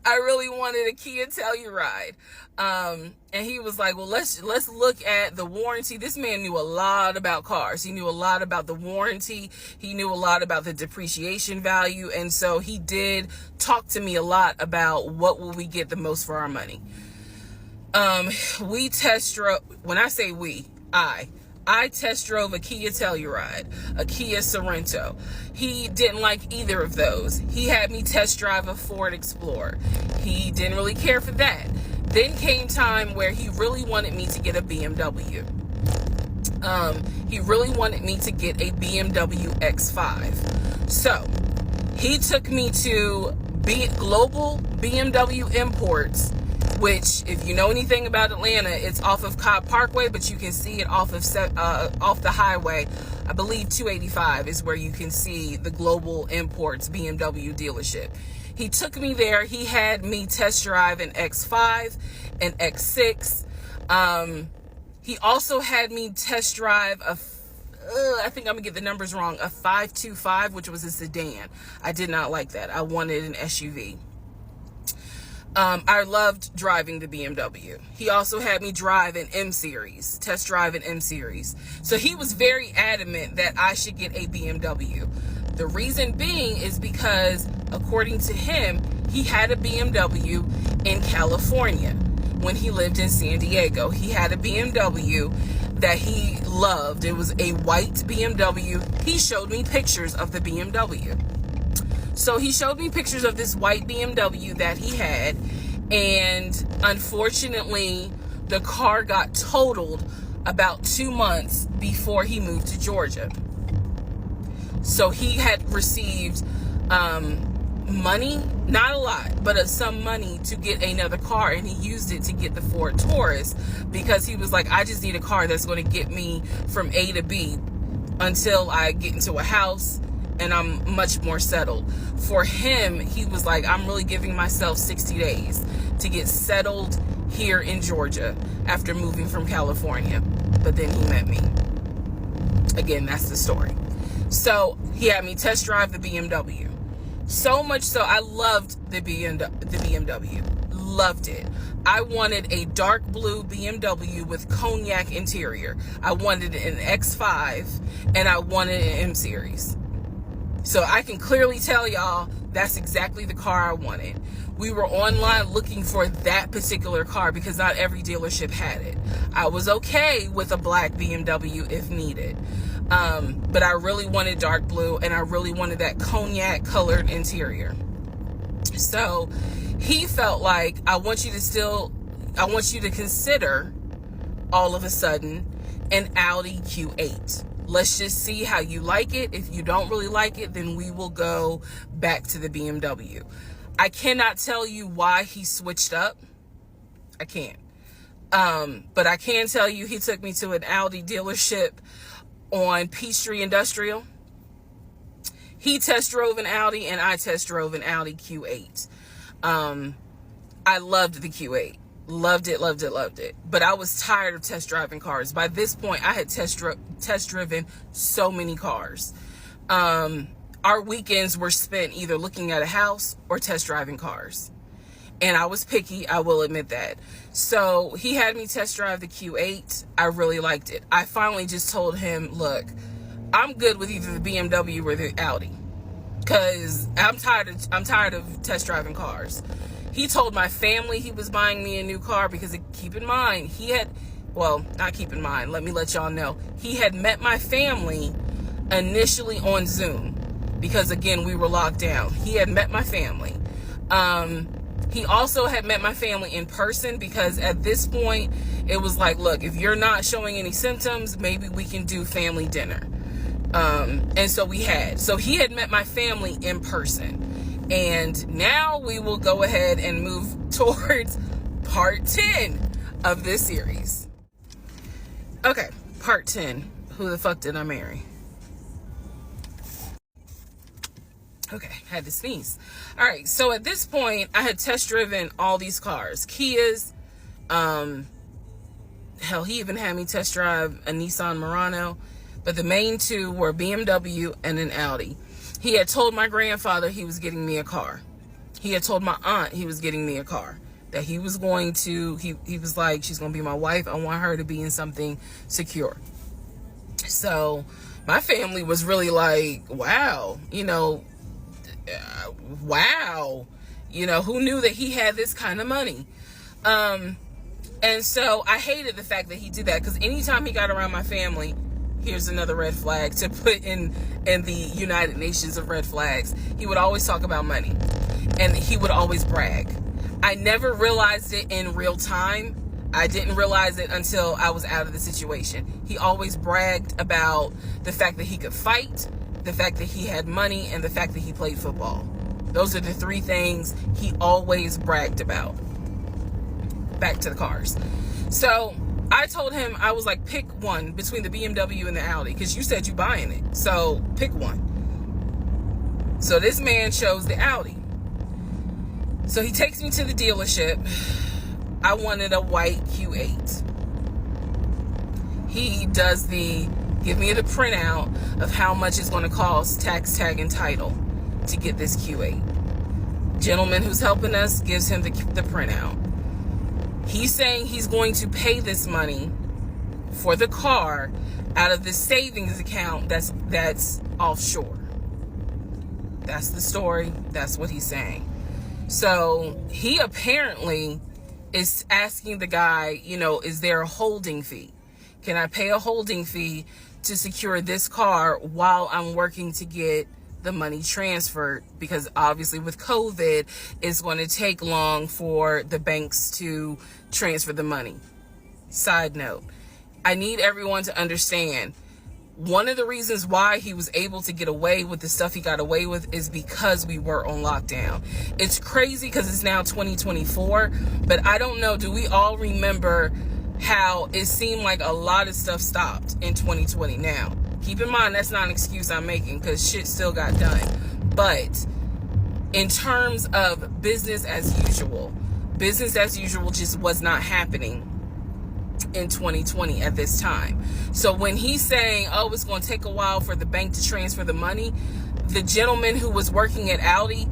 A: I really wanted a Kia Telluride. And he was like, well, let's look at the warranty. This man knew a lot about cars. He knew a lot about the warranty. He knew a lot about the depreciation value. And so he did talk to me a lot about what will we get the most for our money. We test drove, when I say we, I test drove a Kia Telluride, a Kia Sorento. He didn't like either of those. He had me test drive a Ford Explorer. He didn't really care for that. Then came time where he really wanted me to get a BMW. He really wanted me to get a BMW X5. So he took me to Global BMW Imports, which, if you know anything about Atlanta, it's off of Cobb Parkway, but you can see it off the highway. I believe 285 is where you can see the Global Imports BMW dealership. He took me there. He had me test drive an X5, an X6. He also had me test drive I think I'm gonna get the numbers wrong, a 525, which was a sedan. I did not like that. I wanted an SUV. I loved driving the BMW. He also had me drive an M-Series, test drive an M-Series. So he was very adamant that I should get a BMW. The reason being is because, according to him, he had a BMW in California when he lived in San Diego. He had a BMW that he loved. It was a white BMW. He showed me pictures of the BMW. So he showed me pictures of this white BMW that he had, and unfortunately, the car got totaled about 2 months before he moved to Georgia. So he had received money, not a lot, but some money to get another car, and he used it to get the Ford Taurus because he was like, I just need a car that's going to get me from A to B until I get into a house and I'm much more settled. For him, he was like, I'm really giving myself 60 days to get settled here in Georgia after moving from California. But then he met me. Again, that's the story. So he had me test drive the BMW. So much so, I loved the BMW. Loved it. I wanted a dark blue BMW with cognac interior. I wanted an X5, and I wanted an M-Series. So I can clearly tell y'all that's exactly the car I wanted. We were online looking for that particular car because not every dealership had it. I was okay with a black BMW if needed. But I really wanted dark blue, and I really wanted that cognac colored interior. So he felt like, I want you to consider all of a sudden an Audi Q8. Let's just see how you like it. If you don't really like it, then we will go back to the BMW. I cannot tell you why he switched up. I can't. But I can tell you he took me to an Audi dealership on Peachtree Industrial. He test drove an Audi, and I test drove an Audi Q8. I loved the Q8. Loved it, loved it, loved it. But I was tired of test driving cars. By this point, I had test driven so many cars. Our weekends were spent either looking at a house or test driving cars. And I was picky, I will admit that. So he had me test drive the Q8. I really liked it. I finally just told him, look, I'm good with either the BMW or the Audi, because I'm tired of test driving cars. He told my family he was buying me a new car because, keep in mind, let me let y'all know. He had met my family initially on Zoom because, again, we were locked down. He had met my family. He also had met my family in person because at this point, it was like, look, if you're not showing any symptoms, maybe we can do family dinner. And so we had. So he had met my family in person. And now we will go ahead and move towards part 10 of this series. Okay, part 10. Who the fuck did I marry? Okay, had to sneeze. All right, so at this point, I had test driven all these cars. Kias. Hell, he even had me test drive a Nissan Murano. But the main two were BMW and an Audi. He had told my grandfather he was getting me a car. He had told my aunt he was getting me a car. That he was going to, he was like, she's going to be my wife. I want her to be in something secure. So my family was really like, wow, wow. Who knew that he had this kind of money? And so I hated the fact that he did that, because anytime he got around my family, here's another red flag to put in the United Nations of red flags. He would always talk about money, and he would always brag. I never realized it in real time. I didn't realize it until I was out of the situation. He always bragged about the fact that he could fight, the fact that he had money, and the fact that he played football. Those are the three things he always bragged about. Back to the cars. So I told him, I was like, pick one between the BMW and the Audi, because you said you buying it. So pick one. So this man chose the Audi. So he takes me to the dealership. I wanted a white Q8. He does give me the printout of how much it's going to cost, tax, tag, and title, to get this Q8. Gentleman who's helping us gives him the printout. He's saying he's going to pay this money for the car out of the savings account that's offshore. That's the story. That's what he's saying. So he apparently is asking the guy, is there a holding fee? Can I pay a holding fee to secure this car while I'm working to get the money transferred? Because obviously with COVID, it's going to take long for the banks to transfer the money. Side note, I need everyone to understand, one of the reasons why he was able to get away with the stuff he got away with is because we were on lockdown. It's crazy because it's now 2024, but I don't know, do we all remember how it seemed like a lot of stuff stopped in 2020? Now, keep in mind, that's not an excuse I'm making, because shit still got done. But in terms of business as usual just was not happening in 2020 at this time. So when he's saying, oh, it's going to take a while for the bank to transfer the money, the gentleman who was working at Audi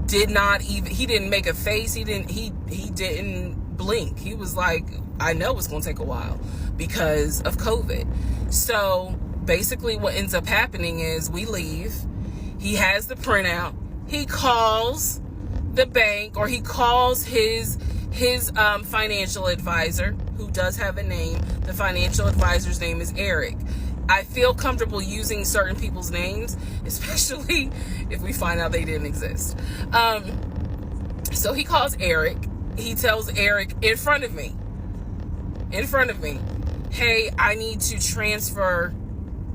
A: he didn't make a face. He didn't blink. He was like, I know it's going to take a while because of COVID. So basically what ends up happening is we leave. He has the printout. He calls the bank, or he calls his financial advisor, who does have a name. The financial advisor's name is Eric. I feel comfortable using certain people's names, especially if we find out they didn't exist. So he calls Eric. He tells Eric in front of me, hey, I need to transfer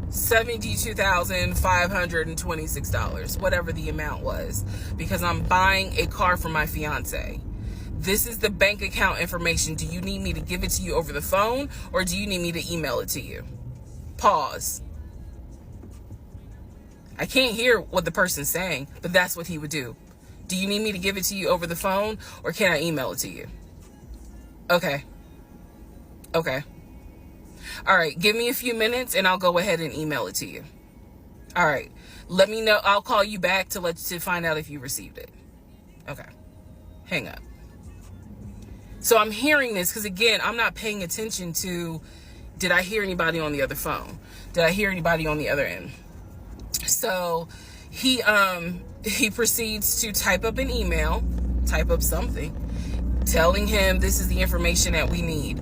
A: $72,526, whatever the amount was, because I'm buying a car for my fiance. This is the bank account information. Do you need me to give it to you over the phone, or do you need me to email it to you? Pause. I can't hear what the person's saying, but that's what he would do. Do you need me to give it to you over the phone, or can I email it to you? Okay. All right, give me a few minutes and I'll go ahead and email it to you. All right, let me know. I'll call you back to find out if you received it. Okay, hang up. So I'm hearing this because, again, I'm not paying attention to, did I hear anybody on the other phone? Did I hear anybody on the other end? So he proceeds to type up an email, type up something, telling him this is the information that we need.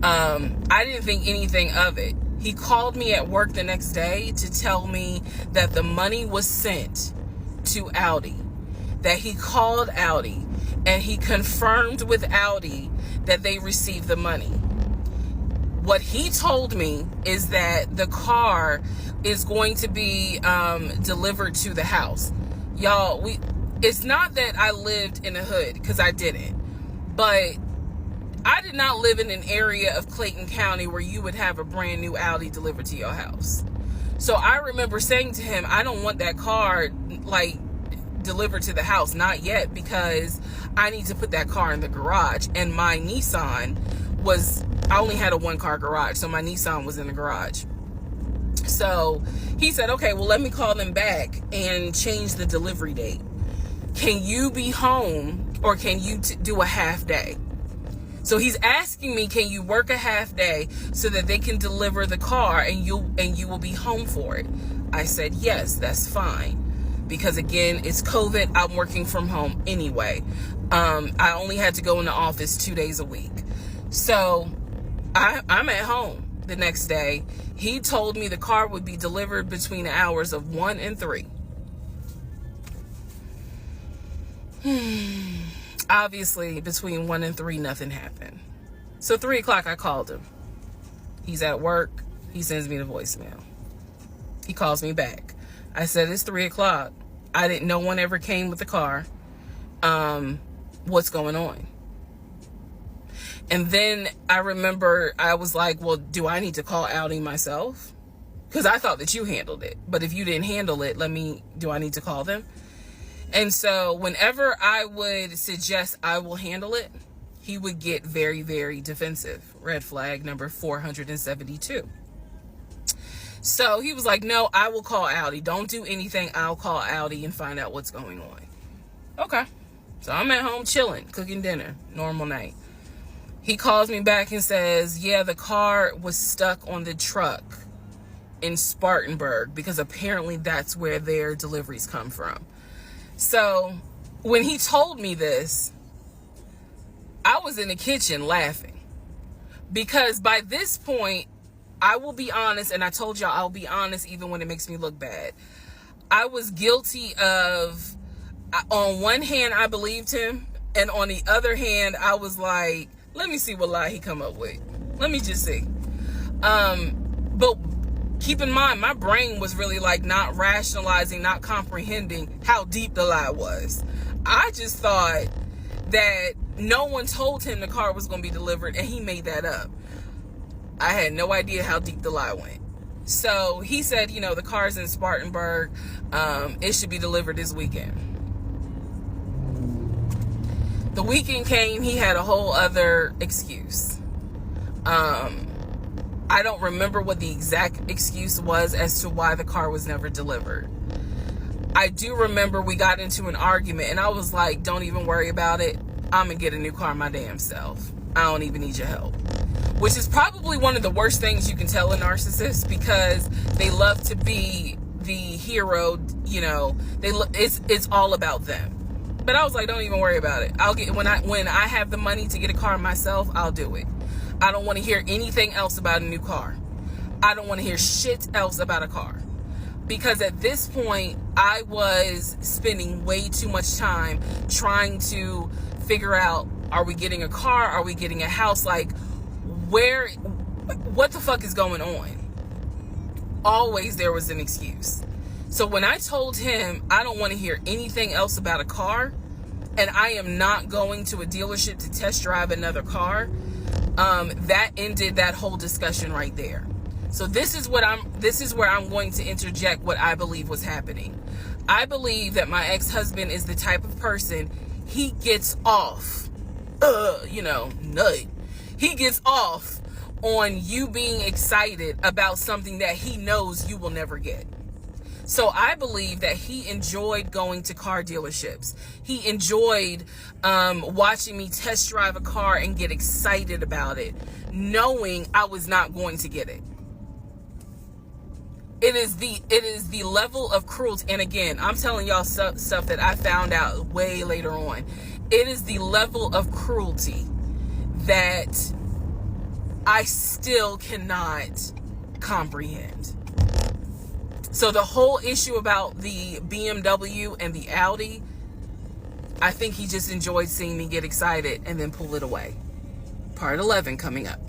A: I didn't think anything of it. He called me at work the next day to tell me that the money was sent to Audi, that he called Audi and he confirmed with Audi that they received the money. What he told me is that the car is going to be delivered to the house. Y'all, it's not that I lived in the hood, because I didn't, but I did not live in an area of Clayton County where you would have a brand new Audi delivered to your house. So I remember saying to him, I don't want that car delivered to the house, not yet, because I need to put that car in the garage. And my Nissan I only had a 1-car garage, so my Nissan was in the garage. So he said, okay, well, let me call them back and change the delivery date. Can you be home, or can you do a half day? So he's asking me, can you work a half day so that they can deliver the car and you will be home for it? I said, yes, that's fine. Because again, it's COVID. I'm working from home anyway. I only had to go in the office 2 days a week. So I'm at home the next day. He told me the car would be delivered between the hours of 1 and 3. Obviously, between 1 and 3, nothing happened. So 3 o'clock, I called him. He's at work. He sends me the voicemail. He calls me back. I said, it's 3 o'clock. No one ever came with the car. What's going on? And then I remember I was like, well, do I need to call Audi myself? Because I thought that you handled it. But if you didn't handle it, do I need to call them? And so whenever I would suggest I will handle it, he would get very, very defensive. Red flag number 472. So he was like, no, I will call Audi. Don't do anything. I'll call Audi and find out what's going on. Okay. So I'm at home chilling, cooking dinner, normal night. He calls me back and says, yeah, the car was stuck on the truck in Spartanburg, because apparently that's where their deliveries come from. So when he told me this, I was in the kitchen laughing, because by this point, I will be honest, and I told y'all I'll be honest even when it makes me look bad. I was guilty of, on one hand, I believed him, and on the other hand, I was like, let me see what lie he come up with. Let me just see. But keep in mind, my brain was really not rationalizing, not comprehending how deep the lie was. I just thought that no one told him the car was going to be delivered, and he made that up. I had no idea how deep the lie went. So he said, the car's in Spartanburg. It should be delivered this weekend. The weekend came, he had a whole other excuse. I don't remember what the exact excuse was as to why the car was never delivered. I do remember we got into an argument, and I was like, don't even worry about it. I'm going to get a new car my damn self. I don't even need your help. Which is probably one of the worst things you can tell a narcissist, because they love to be the hero, it's all about them. But I was like, don't even worry about it. I'll get when I have the money to get a car myself, I'll do it. I don't want to hear anything else about a new car.
B: I don't want to hear shit else about a car. Because at this point, I was spending way too much time trying to figure out, are we getting a car? Are we getting a house? Like, what the fuck is going on? Always there was an excuse. So when I told him I don't want to hear anything else about a car, and I am not going to a dealership to test drive another car, that ended that whole discussion right there. So this is where I'm going to interject what I believe was happening. I believe that my ex-husband is the type of person, he gets off, nut. He gets off on you being excited about something that he knows you will never get. So I believe that he enjoyed going to car dealerships. He enjoyed watching me test drive a car and get excited about it, knowing I was not going to get it. It is the level of cruelty. And again, I'm telling y'all stuff that I found out way later on. It is the level of cruelty that I still cannot comprehend. So the whole issue about the BMW and the Audi, I think he just enjoyed seeing me get excited and then pull it away. Part 11 coming up.